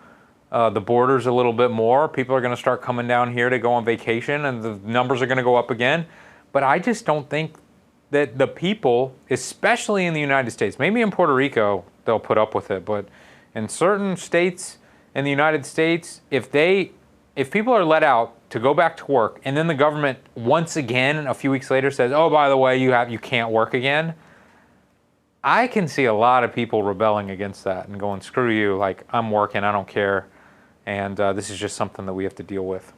the borders a little bit more, people are going to start coming down here to go on vacation, and the numbers are going to go up again. But I just don't think that the people, especially in the United States, maybe in Puerto Rico they'll put up with it, but in certain states in the United States, if they if people are let out to go back to work, and then the government once again a few weeks later says, "Oh, by the way, you can't work again," I can see a lot of people rebelling against that and going, "Screw you! Like, I'm working, I don't care," and this is just something that we have to deal with.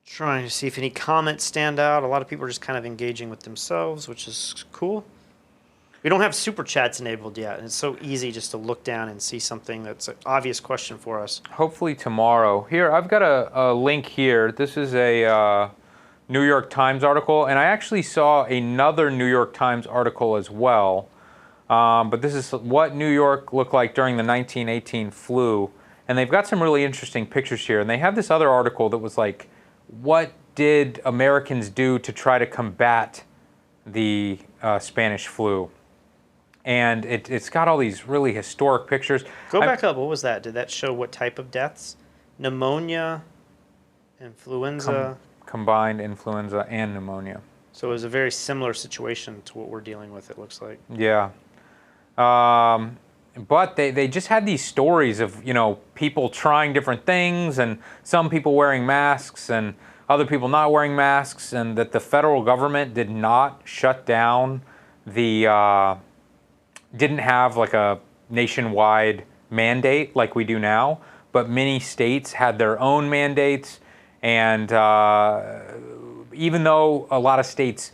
Trying to see if any comments stand out. A lot of people are just kind of engaging with themselves, which is cool. We don't have super chats enabled yet, and it's so easy just to look down and see something that's an obvious question for us. Hopefully tomorrow. Here, I've got a link here. This is a New York Times article, and I actually saw another New York Times article as well. But this is what New York looked like during the 1918 flu, and they've got some really interesting pictures here. And they have this other article that was like, what did Americans do to try to combat the Spanish flu? And it's got all these really historic pictures. Go back up. What was that? Did that show what type of deaths? Pneumonia, influenza. Combined influenza and pneumonia. So it was a very similar situation to what we're dealing with, it looks like. Yeah. But they just had these stories of, you know, people trying different things and some people wearing masks and other people not wearing masks, and that the federal government did not shut down the... didn't have like a nationwide mandate like we do now, but many states had their own mandates, and even though a lot of states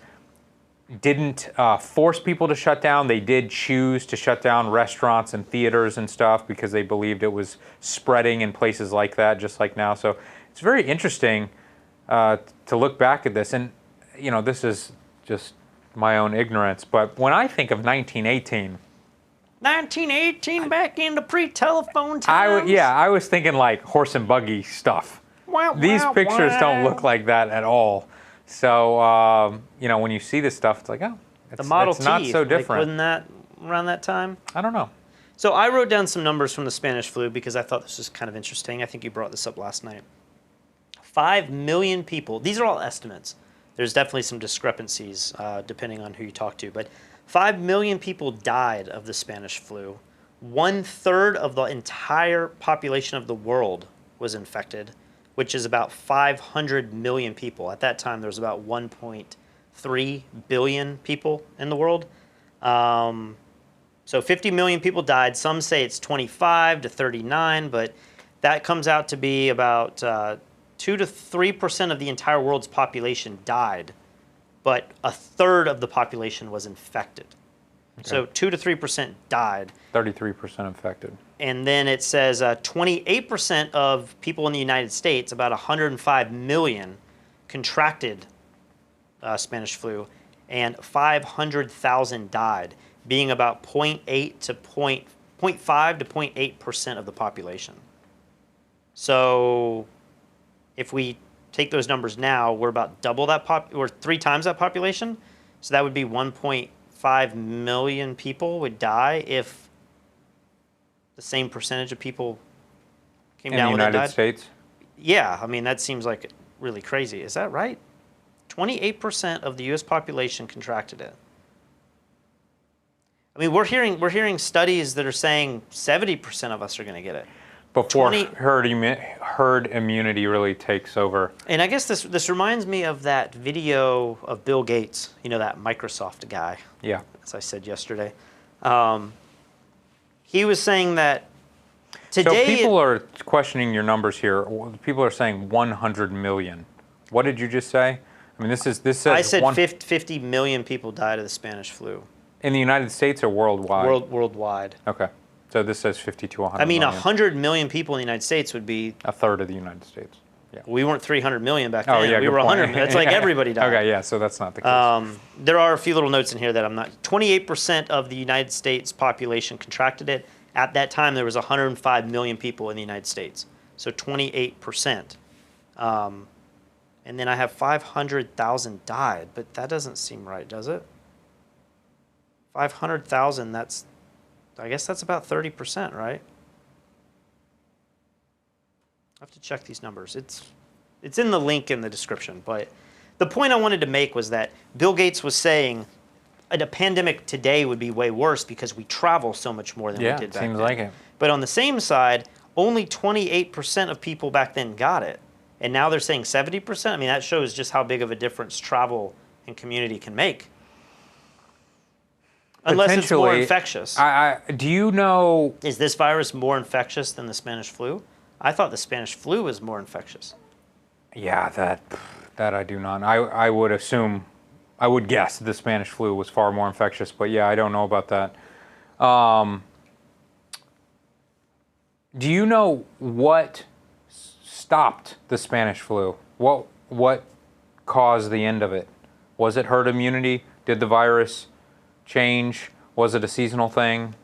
didn't force people to shut down, they did choose to shut down restaurants and theaters and stuff because they believed it was spreading in places like that, just like now. So it's very interesting to look back at this, and you know, this is just my own ignorance, but when I think of 1918, back in the pre-telephone times. I was thinking like horse and buggy stuff. These pictures don't look like that at all. So, you know, when you see this stuff, it's like, oh, the Model T, not so different. Like, wasn't that around that time? I don't know. So I wrote down some numbers from the Spanish flu because I thought this was kind of interesting. I think you brought this up last night. 5 million people. These are all estimates. There's definitely some discrepancies depending on who you talk to, but 5 million people died of the Spanish flu. 1/3 of the entire population of the world was infected, which is about 500 million people. At that time, there was about 1.3 billion people in the world. So 50 million people died. Some say it's 25 to 39, but that comes out to be about 2 to 3% of the entire world's population died, but 1/3 of the population was infected. Okay. So 2 to 3% died. 33% infected. And then it says 28% of people in the United States, about 105 million, contracted Spanish flu, and 500,000 died, being about 0.5 to 0.8% of the population. So if we take those numbers now, we're about double that or 3 times that population. So that would be 1.5 million people would die if the same percentage of people came down with it. In the United States? Yeah, I mean, that seems like really crazy. Is that right? 28% of the U.S. population contracted it. I mean, we're hearing studies that are saying 70% of us are going to get it. Before herd immunity really takes over. And I guess this reminds me of that video of Bill Gates, you know, that Microsoft guy. Yeah. As I said yesterday. He was saying that today... So people are questioning your numbers here. People are saying 100 million. What did you just say? I mean, this says... I said 50 million people died of the Spanish flu. In the United States or worldwide? Worldwide. Okay. So this says 50 to 100 I mean, million. 100 million people in the United States would be... 1/3 of the United States. Yeah. We weren't 300 million back then. Oh, yeah, we were 100. That's like everybody died. Okay, yeah, so that's not the case. There are a few little notes in here that I'm not... 28% of the United States population contracted it. At that time, there was 105 million people in the United States. So 28%. And then I have 500,000 died, but that doesn't seem right, does it? 500,000, that's... I guess that's about 30%, right? I have to check these numbers. It's in the link in the description, but the point I wanted to make was that Bill Gates was saying a pandemic today would be way worse because we travel so much more than we did back then. Yeah, seems like it. But on the same side, only 28% of people back then got it. And now they're saying 70%. I mean, that shows just how big of a difference travel and community can make. Unless it's more infectious. Do you know? Is this virus more infectious than the Spanish flu? I thought the Spanish flu was more infectious. Yeah, that I do not. I would assume, I would guess the Spanish flu was far more infectious, but yeah, I don't know about that. Do you know what stopped the Spanish flu? What caused the end of it? Was it herd immunity? Did the virus change? Was it a seasonal thing?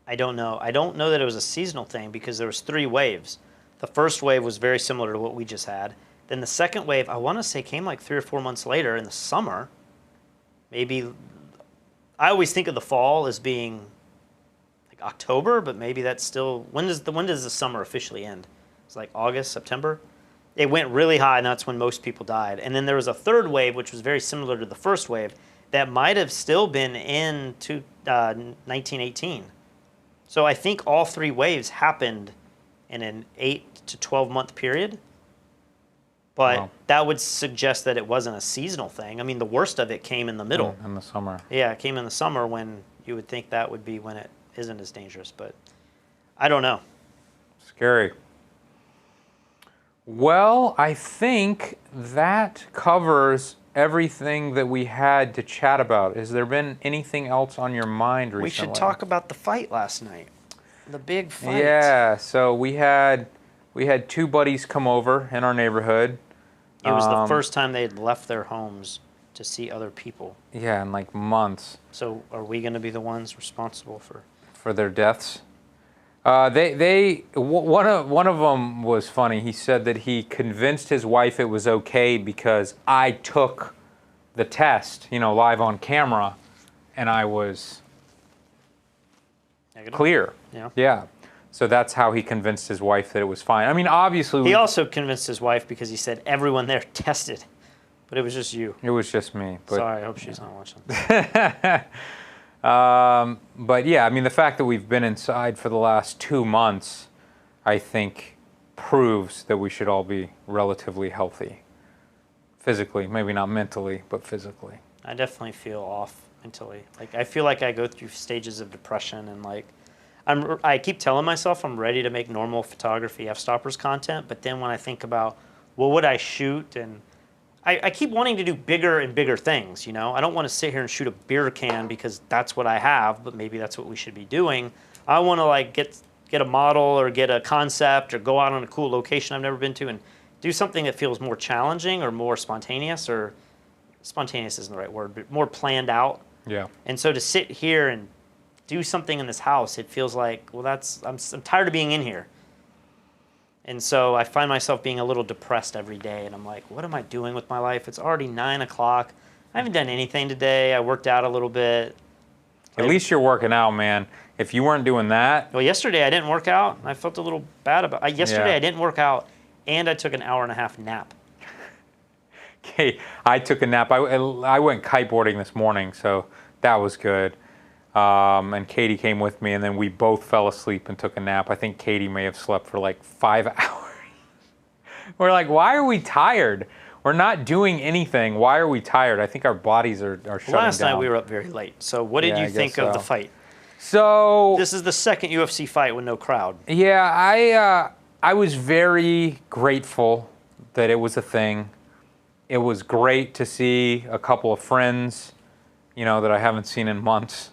I don't know. I don't know that it was a seasonal thing because there was 3 waves. The first wave was very similar to what we just had. Then the second wave, I want to say, came like 3 or 4 months later in the summer. Maybe, I always think of the fall as being like October, but maybe that's still, when does the summer officially end? It's like August, September. It went really high, and that's when most people died. And then there was a third wave, which was very similar to the first wave, that might have still been in 1918. So I think all 3 waves happened in an 8 to 12 month period. But that would suggest that it wasn't a seasonal thing. I mean, the worst of it came in the middle. In the summer. Yeah, it came in the summer when you would think that would be when it isn't as dangerous. But I don't know. Scary. Well, I think that covers everything that we had to chat about. Has there been anything else on your mind recently? We should talk about the fight last night. The big fight. Yeah, so we had 2 buddies come over in our neighborhood. It was the first time they had left their homes to see other people. Yeah, in like months. So are we going to be the ones responsible for their deaths? One of them was funny. He said that he convinced his wife it was okay because I took the test, live on camera, and I was negative? Clear. Yeah. Yeah. So that's how he convinced his wife that it was fine. I mean, obviously... He also convinced his wife because he said everyone there tested, but it was just you. It was just me. But, sorry, I hope she's not watching. But yeah, I mean, the fact that we've been inside for the last 2 months, I think, proves that we should all be relatively healthy. Physically, maybe not mentally, but physically. I definitely feel off mentally. Like, I feel like I go through stages of depression and like, I keep telling myself I'm ready to make normal photography Fstoppers content, but then when I think about what would I shoot, and I keep wanting to do bigger and bigger things, I don't want to sit here and shoot a beer can because that's what I have, but maybe that's what we should be doing. I want to like get a model or get a concept or go out on a cool location I've never been to and do something that feels more challenging or more spontaneous, or spontaneous isn't the right word, but more planned out. Yeah. And so to sit here and do something in this house, it feels like, well, I'm tired of being in here. And so I find myself being a little depressed every day, and I'm like, what am I doing with my life? It's already 9 o'clock. I haven't done anything today. I worked out a little bit. At least you're working out, man. If you weren't doing that... Well, yesterday I didn't work out. I felt a little bad about it. Yesterday I didn't work out, and I took an hour-and-a-half nap. Okay, I took a nap. I went kiteboarding this morning, so that was good. And Katie came with me, and then we both fell asleep and took a nap. I think Katie may have slept for like 5 hours. We're like, why are we tired? We're not doing anything. Why are we tired? I think our bodies are shutting down. Last night we were up very late. So what did you think of the fight? So this is the second UFC fight with no crowd. Yeah, I was very grateful that it was a thing. It was great to see a couple of friends, that I haven't seen in months.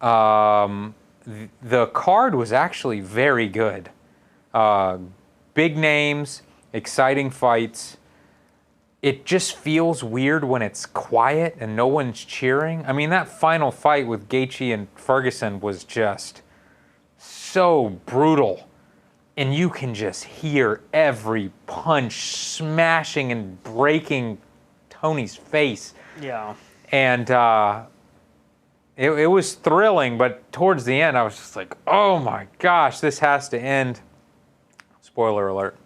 The card was actually very good. Big names, exciting fights. It just feels weird when it's quiet and no one's cheering. I mean, that final fight with Gaethje and Ferguson was just so brutal. And you can just hear every punch smashing and breaking Tony's face. Yeah. And it was thrilling, but towards the end, I was just like, oh my gosh, this has to end. Spoiler alert.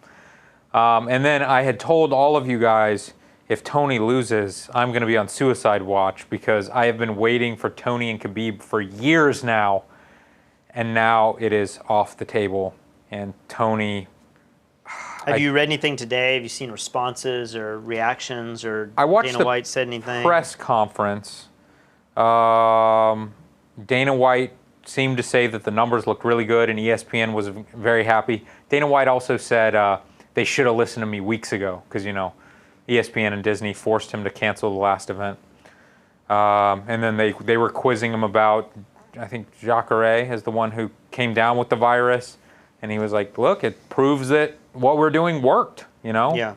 And then I had told all of you guys, if Tony loses, I'm going to be on suicide watch because I have been waiting for Tony and Khabib for years now. And now it is off the table. And Tony... Have you read anything today? Have you seen responses or reactions, or I watched Dana the White said anything? press conference. Dana White seemed to say that the numbers looked really good, and ESPN was very happy. Dana White also said they should have listened to me weeks ago, because, you know, ESPN and Disney forced him to cancel the last event. And then they were quizzing him about, I think Jacare is the one who came down with the virus, and he was like, look, it proves that what we're doing worked, you know? Yeah.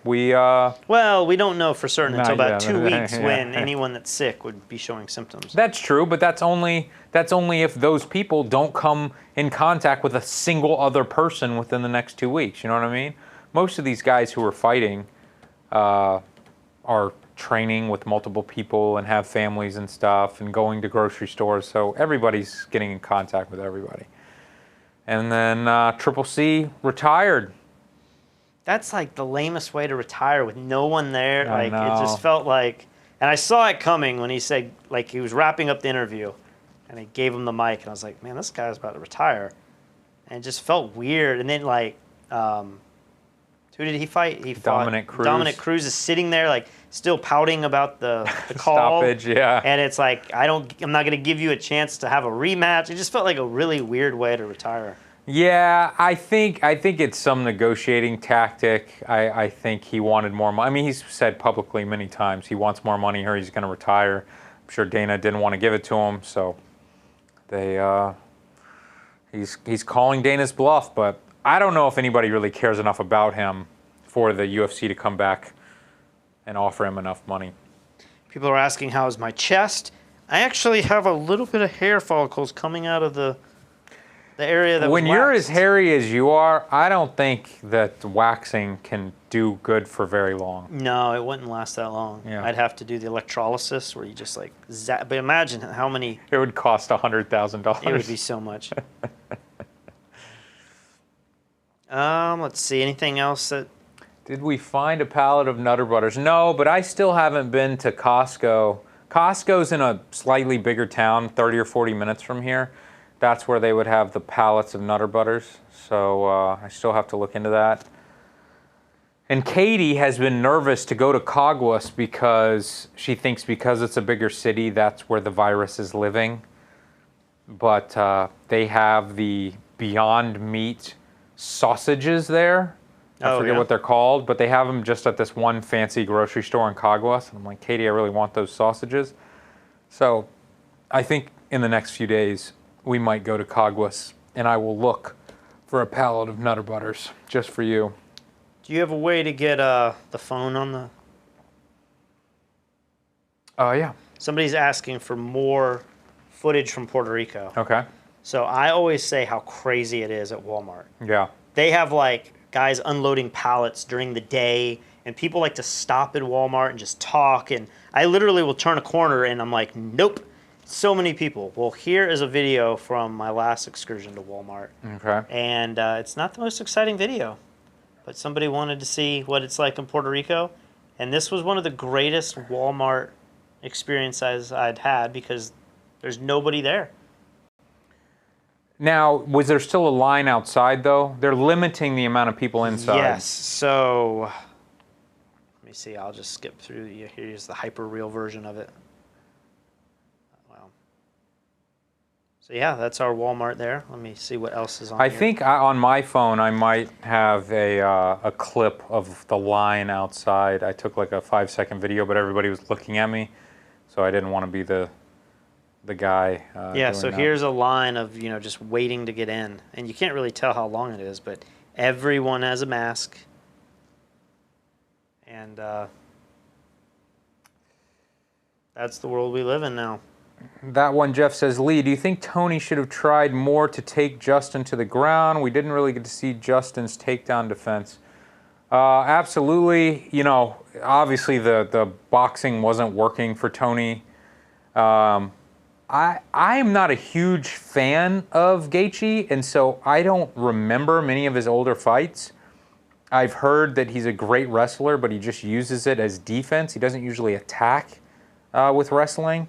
Well, we don't know for certain until about 2 weeks yeah. when anyone that's sick would be showing symptoms. That's true, but that's only if those people don't come in contact with a single other person within the next 2 weeks. You know what I mean? Most of these guys who are fighting are training with multiple people and have families and stuff and going to grocery stores, so everybody's getting in contact with everybody. And then Triple C retired. That's like the lamest way to retire with no one there. I Like know. it just felt like, and I saw it coming when he said, like, he was wrapping up the interview, and he gave him the mic, and I was like, man, this guy's about to retire, and it just felt weird. And then like, who did he fight? He fought Dominic Cruz. Dominic Cruz is sitting there like still pouting about the call. Stoppage, yeah. And it's like, I'm not going to give you a chance to have a rematch. It just felt like a really weird way to retire. Yeah, I think it's some negotiating tactic. I think he wanted more money. I mean, he's said publicly many times he wants more money or he's going to retire. I'm sure Dana didn't want to give it to him, so he's calling Dana's bluff. But I don't know if anybody really cares enough about him for the UFC to come back and offer him enough money. People are asking, how is my chest? I actually have a little bit of hair follicles coming out of the area that when was you're waxed. as hairy as you are, I don't think that waxing can do good for very long. No, it wouldn't last that long. Yeah. I'd have to do the electrolysis where you just like zap. But imagine how many. It would cost $100,000. It would be so much. Let's see. Anything else that? Did we find a pallet of Nutter Butters? No, but I still haven't been to Costco. Costco's in a slightly bigger town, 30 or 40 minutes from here. That's where they would have the pallets of Nutter Butters. So I still have to look into that. And Katie has been nervous to go to Caguas because she thinks because it's a bigger city, that's where the virus is living. But they have the Beyond Meat sausages there. I forget what they're called, but they have them just at this one fancy grocery store in Caguas. And I'm like, Katie, I really want those sausages. So I think in the next few days, we might go to Caguas, and I will look for a pallet of Nutter Butters just for you. Do you have a way to get the phone on the? Yeah. Somebody's asking for more footage from Puerto Rico. Okay. So I always say how crazy it is at Walmart. Yeah. They have like guys unloading pallets during the day, and people like to stop at Walmart and just talk. And I literally will turn a corner, and I'm like, nope. So many people. Well, here is a video from my last excursion to Walmart. Okay. And it's not the most exciting video, but somebody wanted to see what it's like in Puerto Rico. And this was one of the greatest Walmart experiences I'd had because there's nobody there. Now, was there still a line outside, though? They're limiting the amount of people inside. Yes. So let me see. I'll just skip through. Here's the hyper-real version of it. So yeah, that's our Walmart there. Let me see what else is on I here. think on my phone I might have a clip of the line outside. I took like a 5-second video, but everybody was looking at me, so I didn't want to be the guy. Yeah, doing so that. here's a line of just waiting to get in, and you can't really tell how long it is, but everyone has a mask, and that's the world we live in now. That one, Jeff says, Lee, do you think Tony should have tried more to take Justin to the ground? We didn't really get to see Justin's takedown defense. Absolutely. Obviously the boxing wasn't working for Tony. I am not a huge fan of Gaethje, and so I don't remember many of his older fights. I've heard that he's a great wrestler, but he just uses it as defense. He doesn't usually attack with wrestling.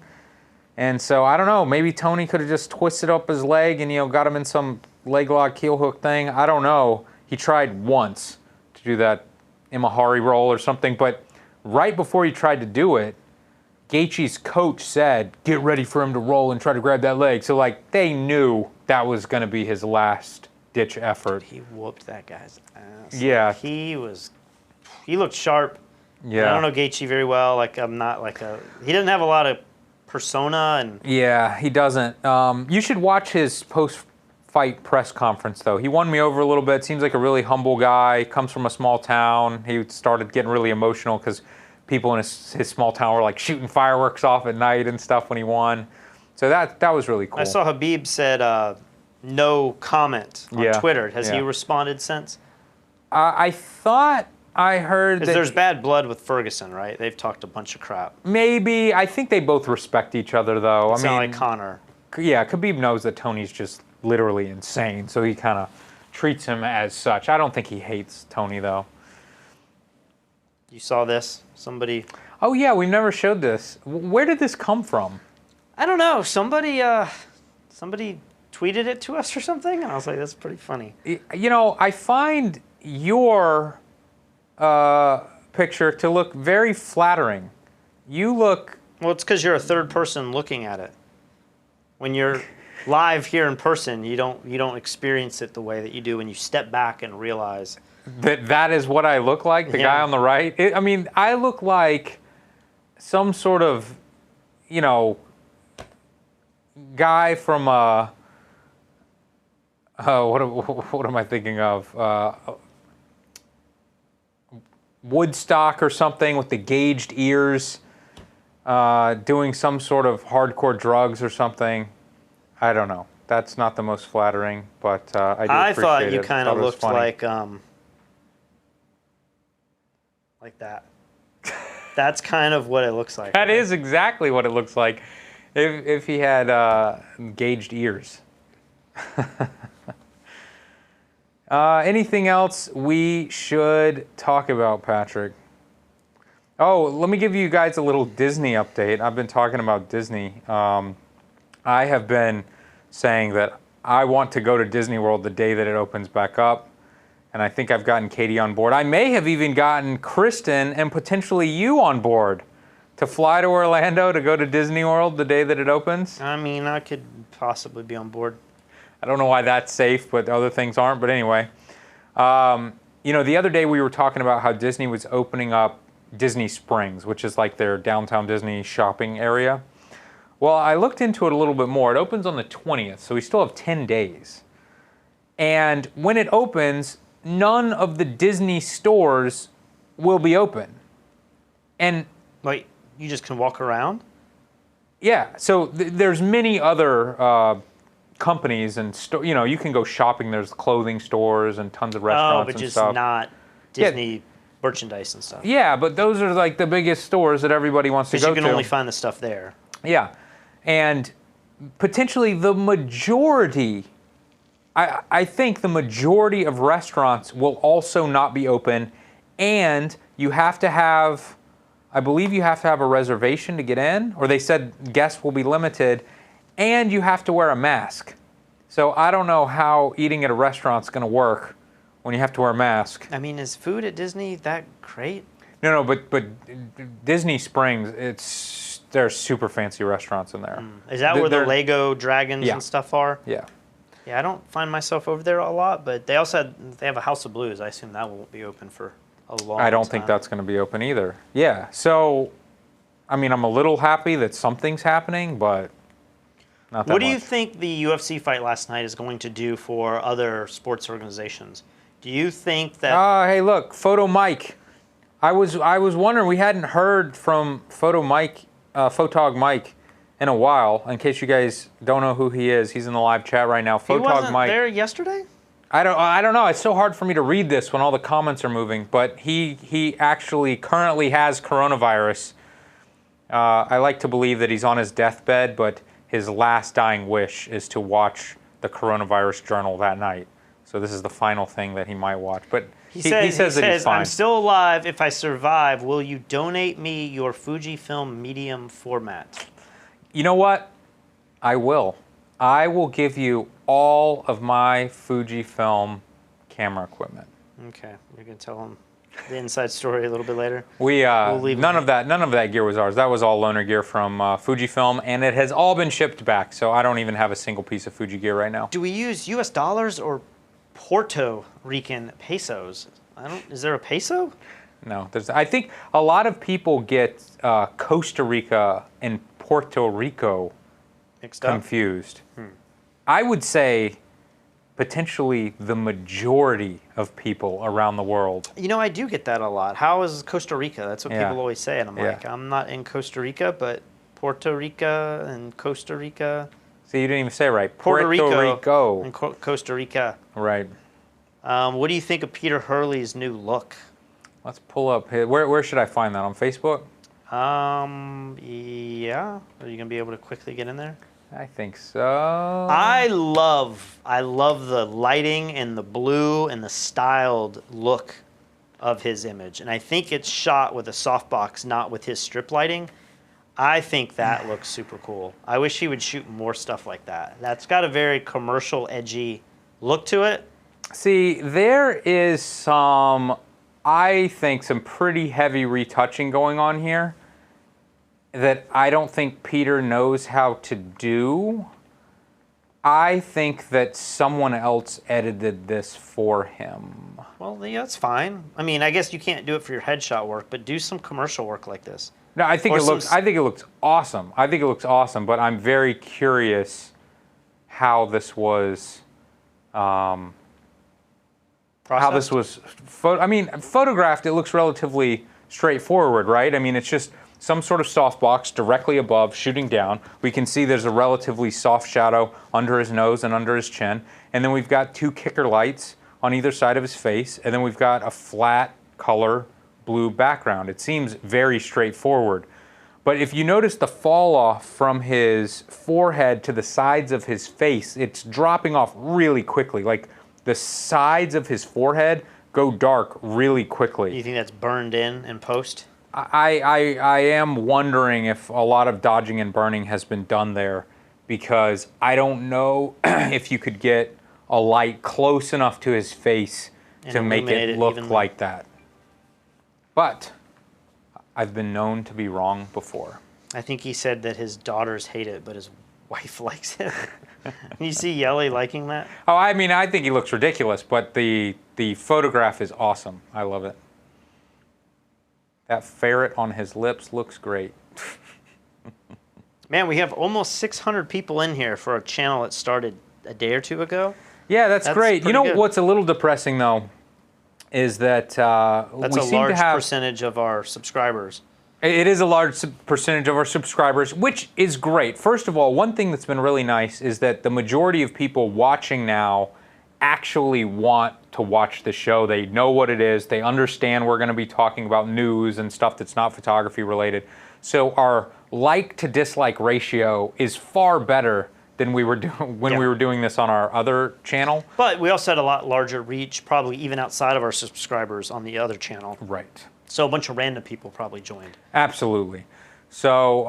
And so, I don't know, maybe Tony could have just twisted up his leg and, got him in some leg lock heel hook thing. I don't know. He tried once to do that Imahari roll or something, but right before he tried to do it, Gaethje's coach said, get ready for him to roll and try to grab that leg. So, like, they knew that was going to be his last-ditch effort. He whooped that guy's ass. Yeah. He looked sharp. Yeah. I don't know Gaethje very well. Like, I'm not like he doesn't have a lot of persona. And yeah, he doesn't. You should watch his post-fight press conference, though. He won me over a little bit. Seems like a really humble guy. Comes from a small town. He started getting really emotional because people in his small town were like shooting fireworks off at night and stuff when he won. So that was really cool. I saw Habib said no comment on Twitter. Has he responded since? I thought I heard that there's bad blood with Ferguson, right? They've talked a bunch of crap. Maybe. I think they both respect each other, though. It's not like Conor. Yeah, Khabib knows that Tony's just literally insane, so he kind of treats him as such. I don't think he hates Tony, though. You saw this? Somebody... Oh, yeah, we never showed this. Where did this come from? I don't know. Somebody tweeted it to us or something, and I was like, that's pretty funny. You know, I find your picture to look very flattering. You look... Well, it's because you're a third person looking at it. When you're live here in person, you don't experience it the way that you do when you step back and realize... That is what I look like, the guy on the right? I mean, I look like some sort of, you know, guy from, what am I thinking of? Woodstock or something with the gauged ears, doing some sort of hardcore drugs or something. I don't know. That's not the most flattering, but I do appreciate it. I thought you kind of looked like that. That's kind of what it looks like. That is exactly what it looks like if he had gauged ears. Anything else we should talk about, Patrick? Oh, let me give you guys a little Disney update. I've been talking about Disney. I have been saying that I want to go to Disney World the day that it opens back up. And I think I've gotten Katie on board. I may have even gotten Kristen and potentially you on board to fly to Orlando to go to Disney World the day that it opens. I mean, I could possibly be on board. I don't know why that's safe, but other things aren't. But anyway, you know, the other day we were talking about how Disney was opening up Disney Springs, which is like their downtown Disney shopping area. Well, I looked into it a little bit more. It opens on the 20th, so we still have 10 days. And when it opens, none of the Disney stores will be open. And wait, you just can walk around? Yeah, so there's many other companies and you know, you can go shopping. There's clothing stores and tons of restaurants and stuff. Oh, but just not Disney merchandise and stuff. Yeah, but those are like the biggest stores that everybody wants to go to. Because you can only find the stuff there. Yeah, and potentially the majority, I think the majority of restaurants will also not be open, and you have to have, I believe you have to have a reservation to get in, or they said guests will be limited, and you have to wear a mask. So I don't know how eating at a restaurant's going to work when you have to wear a mask. I mean, is food at Disney that great? No, but Disney Springs, there's super fancy restaurants in there. Is that where the Lego dragons and stuff are? Yeah. Yeah, I don't find myself over there a lot, but they also have a House of Blues. I assume that won't be open for a long time. I don't think that's going to be open either. Yeah, so, I mean, I'm a little happy that something's happening, but not that What do much. you think the UFC fight last night is going to do for other sports organizations? Do you think that... hey, look, Photo Mike. I was wondering, we hadn't heard from Photog Mike in a while. In case you guys don't know who he is, he's in the live chat right now. He wasn't there yesterday? I don't know. It's so hard for me to read this when all the comments are moving. But he actually currently has coronavirus. I like to believe that he's on his deathbed, but his last dying wish is to watch the Coronavirus Journal that night. So this is the final thing that he might watch. But he says that he's fine. I'm still alive. If I survive, will you donate me your Fujifilm medium format? You know what? I will. I will give you all of my Fujifilm camera equipment. Okay, you're gonna tell him the inside story a little bit later. We'll leave none of that gear was ours. That was all loaner gear from Fujifilm, and it has all been shipped back. So I don't even have a single piece of Fuji gear right now. Do we use U.S. dollars or Puerto Rican pesos? Is there a peso? No, I think a lot of people get Costa Rica and Puerto Rico confused. I would say potentially the majority of people around the world. You know, I do get that a lot. How is Costa Rica? That's what people always say. And I'm like, I'm not in Costa Rica, but Puerto Rica and Costa Rica. See, you didn't even say it right. Puerto Rico and Costa Rica. Right. What do you think of Peter Hurley's new look? Let's pull up his, where should I find that? On Facebook? Yeah. Are you going to be able to quickly get in there? I think so. I love the lighting and the blue and the styled look of his image. And I think it's shot with a softbox, not with his strip lighting. I think that looks super cool. I wish he would shoot more stuff like that. That's got a very commercial, edgy look to it. See, there is some, I think, some pretty heavy retouching going on here that I don't think Peter knows how to do. I think that someone else edited this for him. Well, yeah, that's fine. I mean, I guess you can't do it for your headshot work, but do some commercial work like this. No, I think it looks awesome. I think it looks awesome, but I'm very curious how this was photographed. It looks relatively straightforward, right? I mean, it's just some sort of softbox directly above, shooting down. We can see there's a relatively soft shadow under his nose and under his chin. And then we've got two kicker lights on either side of his face. And then we've got a flat color blue background. It seems very straightforward. But if you notice the fall off from his forehead to the sides of his face, it's dropping off really quickly. Like the sides of his forehead go dark really quickly. You think that's burned in post? I am wondering if a lot of dodging and burning has been done there, because I don't know if you could get a light close enough to his face to make it look like that. But I've been known to be wrong before. I think he said that his daughters hate it, but his wife likes it. You see Yelly liking that? Oh, I mean, I think he looks ridiculous, but the photograph is awesome. I love it. That ferret on his lips looks great. Man, we have almost 600 people in here for a channel that started a day or two ago. Yeah, that's great. You know what's a little depressing, though, is that that's a large percentage of our subscribers. It is a large percentage of our subscribers, which is great. First of all, one thing that's been really nice is that the majority of people watching now actually want to watch the show. They know what it is. They understand we're going to be talking about news and stuff that's not photography related. So our like to dislike ratio is far better than we were doing when we were doing this on our other channel. But we also had a lot larger reach, probably even outside of our subscribers on the other channel. Right. So a bunch of random people probably joined. Absolutely. So,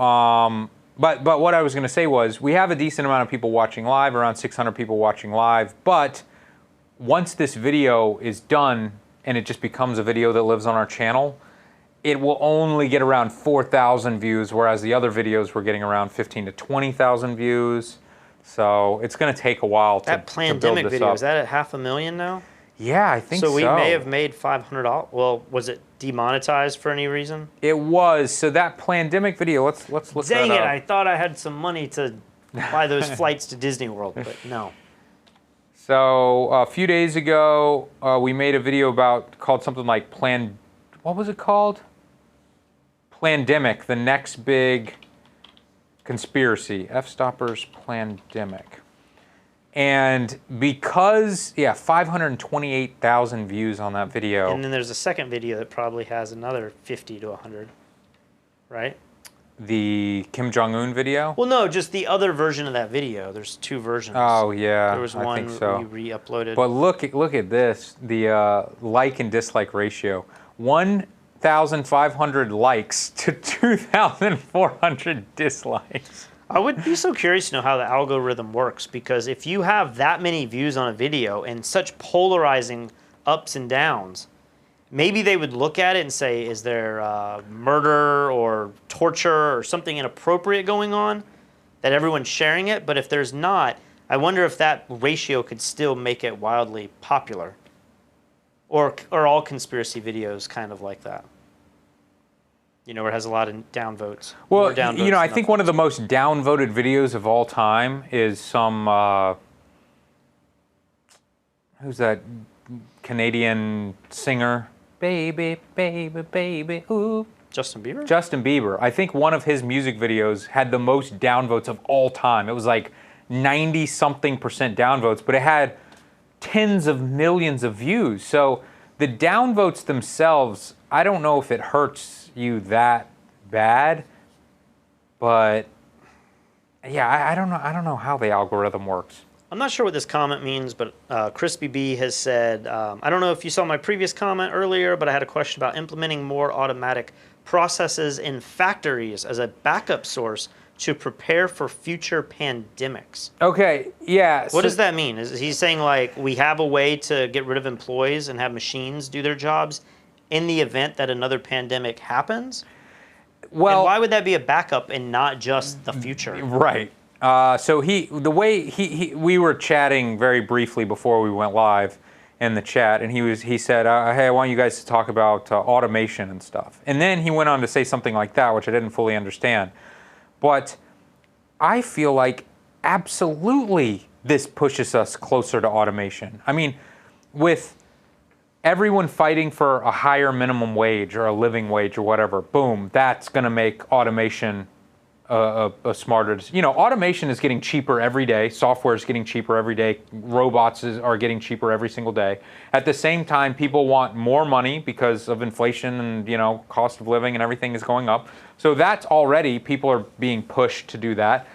but what I was going to say was we have a decent amount of people watching live, around 600 people watching live, but once this video is done and it just becomes a video that lives on our channel, it will only get around 4,000 views, whereas the other videos were getting around 15 to 20,000 views. So it's going to take a while to build this up. That Plandemic video, is that at 500,000 now? Yeah, I think so. So we may have made $500. Well, was it demonetized for any reason? It was. So that Plandemic video, let's look that up. Dang it, I thought I had some money to buy those flights to Disney World, but no. So a few days ago, we made a video called something like what was it called? Plandemic, the next big conspiracy. Fstoppers Plandemic. And because, 528,000 views on that video. And then there's a second video that probably has another 50 to 100, right? The Kim Jong-un video? Well, no, just the other version of that video. There's two versions. Oh, yeah, there was one I think so. we re-uploaded. But look at this, the like and dislike ratio. 1,500 likes to 2,400 dislikes. I would be so curious to know how the algorithm works, because if you have that many views on a video and such polarizing ups and downs, maybe they would look at it and say, is there murder or torture or something inappropriate going on that everyone's sharing it? But if there's not, I wonder if that ratio could still make it wildly popular. Or are all conspiracy videos kind of like that? You know, where it has a lot of downvotes. Well, you know, I think one of the most downvoted videos of all time is some, who's that Canadian singer? Baby, baby, baby, ooh. Justin Bieber? Justin Bieber. I think one of his music videos had the most downvotes of all time. It was like 90-something% downvotes, but it had tens of millions of views. So the downvotes themselves, I don't know if it hurts you that bad, but yeah, I don't know how the algorithm works. I'm not sure what this comment means, but Crispy B has said, I don't know if you saw my previous comment earlier, but I had a question about implementing more automatic processes in factories as a backup source to prepare for future pandemics. Okay, yeah. What does that mean? Is he saying like we have a way to get rid of employees and have machines do their jobs in the event that another pandemic happens? Well, and why would that be a backup and not just the future? Right. So we were chatting very briefly before we went live in the chat, and he said, hey, I want you guys to talk about automation and stuff. And then he went on to say something like that, which I didn't fully understand. But I feel like absolutely this pushes us closer to automation. I mean, with everyone fighting for a higher minimum wage or a living wage or whatever, boom, that's going to make automation a smarter. You know, automation is getting cheaper every day. Software is getting cheaper every day. Robots are getting cheaper every single day. At the same time, people want more money because of inflation and, you know, cost of living and everything is going up. So that's already, people are being pushed to do that.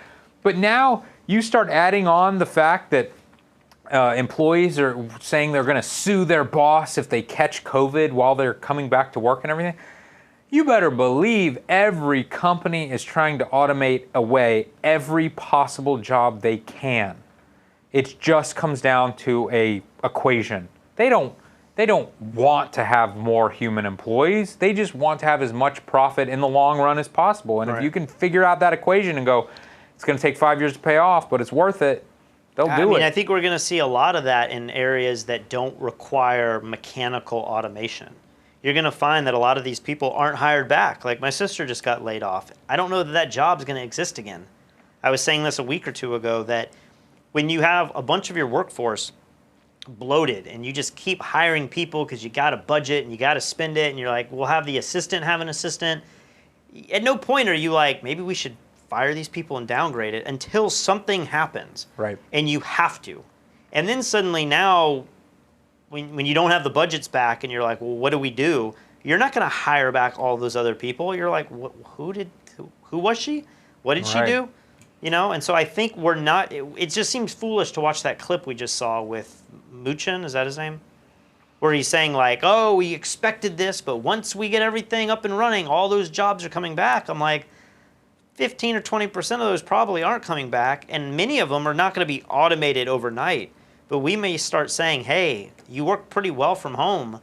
But now you start adding on the fact that employees are saying they're going to sue their boss if they catch COVID while they're coming back to work and everything. You better believe every company is trying to automate away every possible job they can. It just comes down to a equation. They don't want to have more human employees. They just want to have as much profit in the long run as possible. And if you can figure out that equation and go, it's going to take 5 years to pay off, but it's worth it, they'll do it. I think we're going to see a lot of that in areas that don't require mechanical automation. You're going to find that a lot of these people aren't hired back. Like my sister just got laid off. I don't know that that job is going to exist again. I was saying this a week or two ago, that when you have a bunch of your workforce bloated and you just keep hiring people because you got a budget and you got to spend it, and you're like, we'll have the assistant have an assistant. At no point are you like, maybe we should fire these people and downgrade it, until something happens. Right. And you have to. And then suddenly now, when you don't have the budgets back and you're like, well, what do we do? You're not going to hire back all those other people. You're like, who was she? What did she do? You know, and so I think we're not, it just seems foolish to watch that clip we just saw with Muchin, is that his name? Where he's saying like, oh, we expected this, but once we get everything up and running, all those jobs are coming back. I'm like, 15 or 20% of those probably aren't coming back, and many of them are not going to be automated overnight. But we may start saying, hey, you work pretty well from home.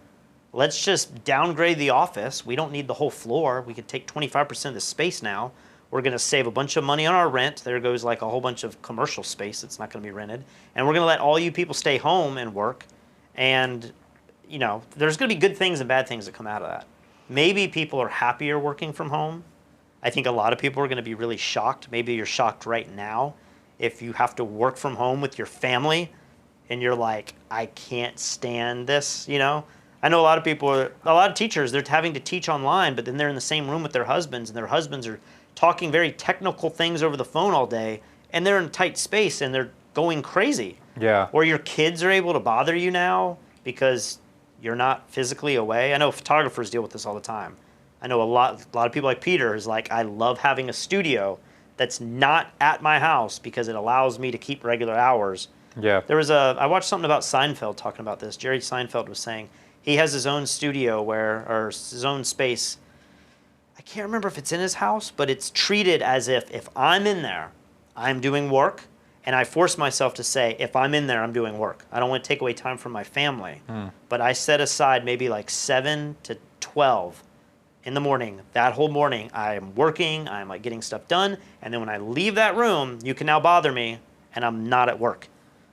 Let's just downgrade the office. We don't need the whole floor. We could take 25% of the space now. We're going to save a bunch of money on our rent. There goes like a whole bunch of commercial space that's not going to be rented. And we're going to let all you people stay home and work. And, you know, there's going to be good things and bad things that come out of that. Maybe people are happier working from home. I think a lot of people are going to be really shocked. Maybe you're shocked right now if you have to work from home with your family and you're like, I can't stand this, you know? I know a lot of people, a lot of teachers, they're having to teach online, but then they're in the same room with their husbands, and their husbands are talking very technical things over the phone all day, and they're in a tight space and they're going crazy. Yeah. Or your kids are able to bother you now because you're not physically away. I know photographers deal with this all the time. I know a lot of people like Peter is like, I love having a studio that's not at my house because it allows me to keep regular hours. Yeah. I watched something about Seinfeld talking about this. Jerry Seinfeld was saying he has his own studio or his own space. I can't remember if it's in his house, but it's treated as if I'm in there, I'm doing work, and I force myself to say, if I'm in there, I'm doing work. I don't want to take away time from my family. But I set aside maybe like 7 to 12 in the morning. That whole morning, I'm working, I'm like getting stuff done, and then when I leave that room, you can now bother me, and I'm not at work.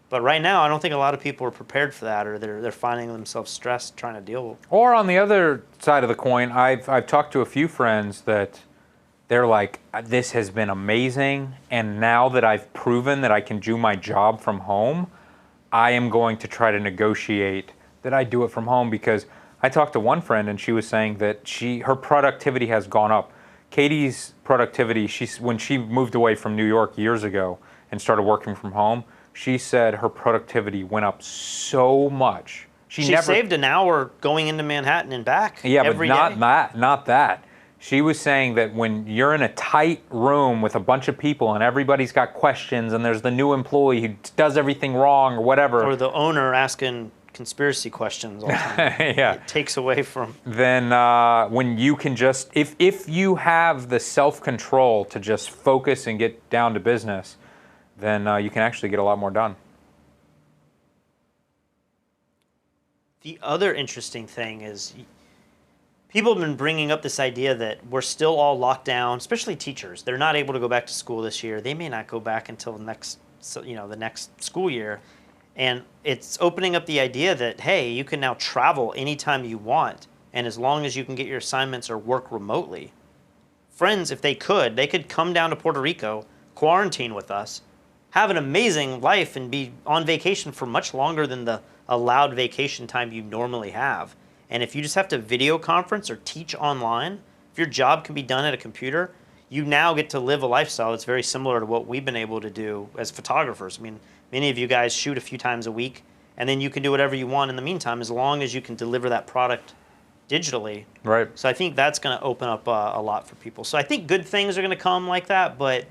But right now, I don't think a lot of people are prepared for that, or they're finding themselves stressed trying to deal with it. Or on the other side of the coin, I've talked to a few friends that they're like, this has been amazing, and now that I've proven that I can do my job from home, I am going to try to negotiate that I do it from home, because I talked to one friend and she was saying that her productivity has gone up. Katie's productivity, when she moved away from New York years ago and started working from home, she said her productivity went up so much. She saved an hour going into Manhattan and back every day. Not that. She was saying that when you're in a tight room with a bunch of people and everybody's got questions and there's the new employee who does everything wrong or whatever. Or the owner asking conspiracy questions all the time. Yeah. It takes away from. Then when you can just, if you have the self-control to just focus and get down to business, then you can actually get a lot more done. The other interesting thing is people have been bringing up this idea that we're still all locked down, especially teachers. They're not able to go back to school this year. They may not go back until the next school year. And it's opening up the idea that, hey, you can now travel anytime you want, and as long as you can get your assignments or work remotely. Friends, if they could come down to Puerto Rico, quarantine with us, have an amazing life, and be on vacation for much longer than the allowed vacation time you normally have. And if you just have to video conference or teach online, if your job can be done at a computer, you now get to live a lifestyle that's very similar to what we've been able to do as photographers. I mean, many of you guys shoot a few times a week, and then you can do whatever you want in the meantime, as long as you can deliver that product digitally. Right. So I think that's going to open up a lot for people. So I think good things are going to come like that, but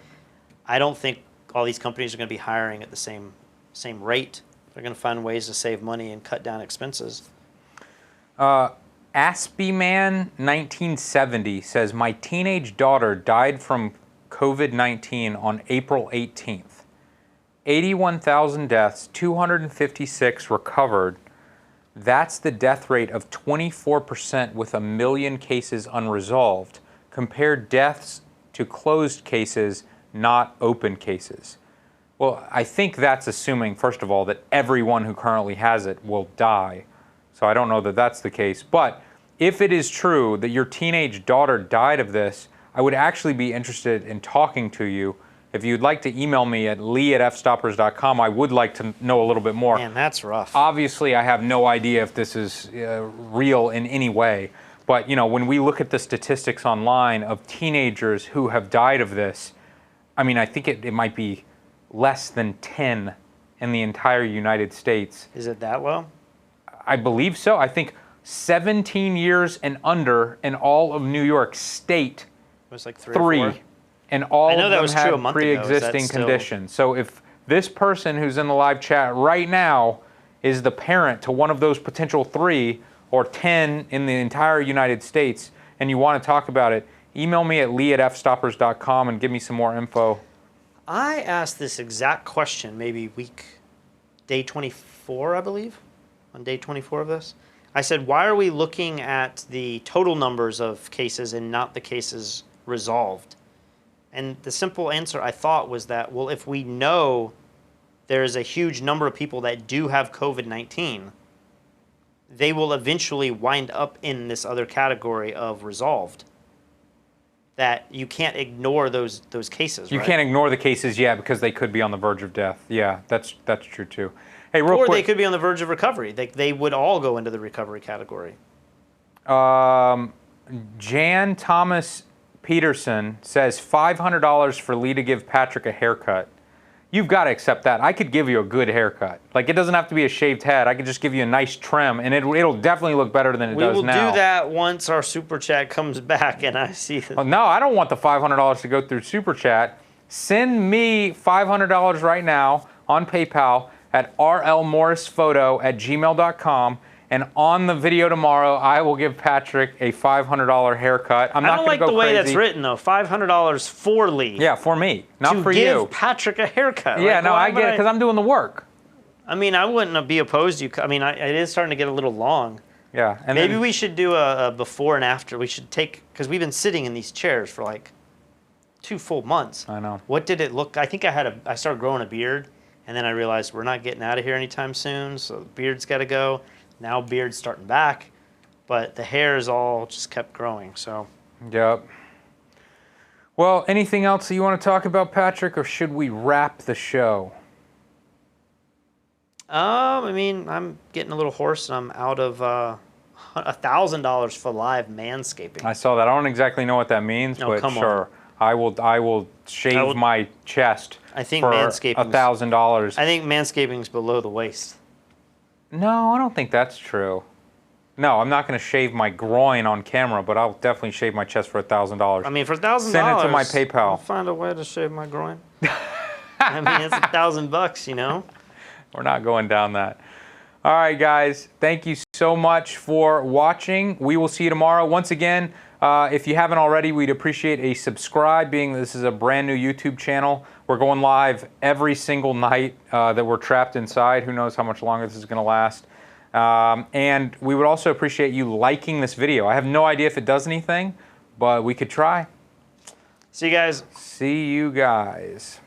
I don't think all these companies are going to be hiring at the same rate. They're going to find ways to save money and cut down expenses. Aspyman 1970 says, my teenage daughter died from COVID-19 on April 18th. 81,000 deaths, 256 recovered. That's the death rate of 24% with 1 million cases unresolved. Compare deaths to closed cases, not open cases. Well, I think that's assuming, first of all, that everyone who currently has it will die. So I don't know that that's the case. But if it is true that your teenage daughter died of this, I would actually be interested in talking to you. If you'd like to email me at lee@fstoppers.com, I would like to know a little bit more. Man, that's rough. Obviously, I have no idea if this is real in any way. But, when we look at the statistics online of teenagers who have died of this, I mean, I think it might be less than 10 in the entire United States. Is it that low? I believe so. I think 17 years and under in all of New York State. It was like 3 or 4. And all of them had pre-existing still... conditions. So if this person who's in the live chat right now is the parent to one of those potential 3 or 10 in the entire United States, and you want to talk about it, email me at lee@fstoppers.com and give me some more info. I asked this exact question maybe day 24, I believe, on day 24 of this. I said, why are we looking at the total numbers of cases and not the cases resolved? And the simple answer I thought was that, well, if we know there's a huge number of people that do have COVID-19, they will eventually wind up in this other category of resolved. That you can't ignore those cases, You right? can't ignore the cases, yeah, because they could be on the verge of death. Yeah, that's true too. Hey, real quick. Or they could be on the verge of recovery. They would all go into the recovery category. Jan Thomas Peterson says $500 for Lee to give Patrick a haircut. You've got to accept that. I could give you a good haircut. Like, it doesn't have to be a shaved head. I could just give you a nice trim, and it'll definitely look better than it does now. We will do that once our Super Chat comes back and I see that. Oh, no, I don't want the $500 to go through Super Chat. Send me $500 right now on PayPal at rlmorrisphoto@gmail.com, And on the video tomorrow, I will give Patrick a $500 haircut. I'm not going to go crazy. I don't like the way that's written, though. $500 for Lee. Yeah, for me, not for you. To give Patrick a haircut. Yeah, like, no, I get it, because I'm doing the work. I mean, I wouldn't be opposed to you. I mean, it is starting to get a little long. Yeah. And maybe we should do a before and after. We should take, because we've been sitting in these chairs for like 2 full months. I know. What did it look? I think I started growing a beard, and then I realized we're not getting out of here anytime soon, so the beard's got to go. Now beard's starting back, but the hair is all just kept growing. So. Yep. Well, anything else that you want to talk about, Patrick, or should we wrap the show? I mean, I'm getting a little hoarse, and I'm out of $1,000 for live manscaping. I saw that. I don't exactly know what that means, but sure. I will shave my chest for $1,000. I think manscaping's below the waist. No, I don't think that's true. No, I'm not going to shave my groin on camera, but I'll definitely shave my chest for $1,000. I mean, for $1,000, send it to my PayPal. I'll find a way to shave my groin. I mean, it's $1,000, you know. We're not going down that. All right, guys. Thank you so much for watching. We will see you tomorrow. Once again, if you haven't already, we'd appreciate a subscribe, being this is a brand new YouTube channel. We're going live every single night that we're trapped inside. Who knows how much longer this is going to last. And we would also appreciate you liking this video. I have no idea if it does anything, but we could try. See you guys. See you guys.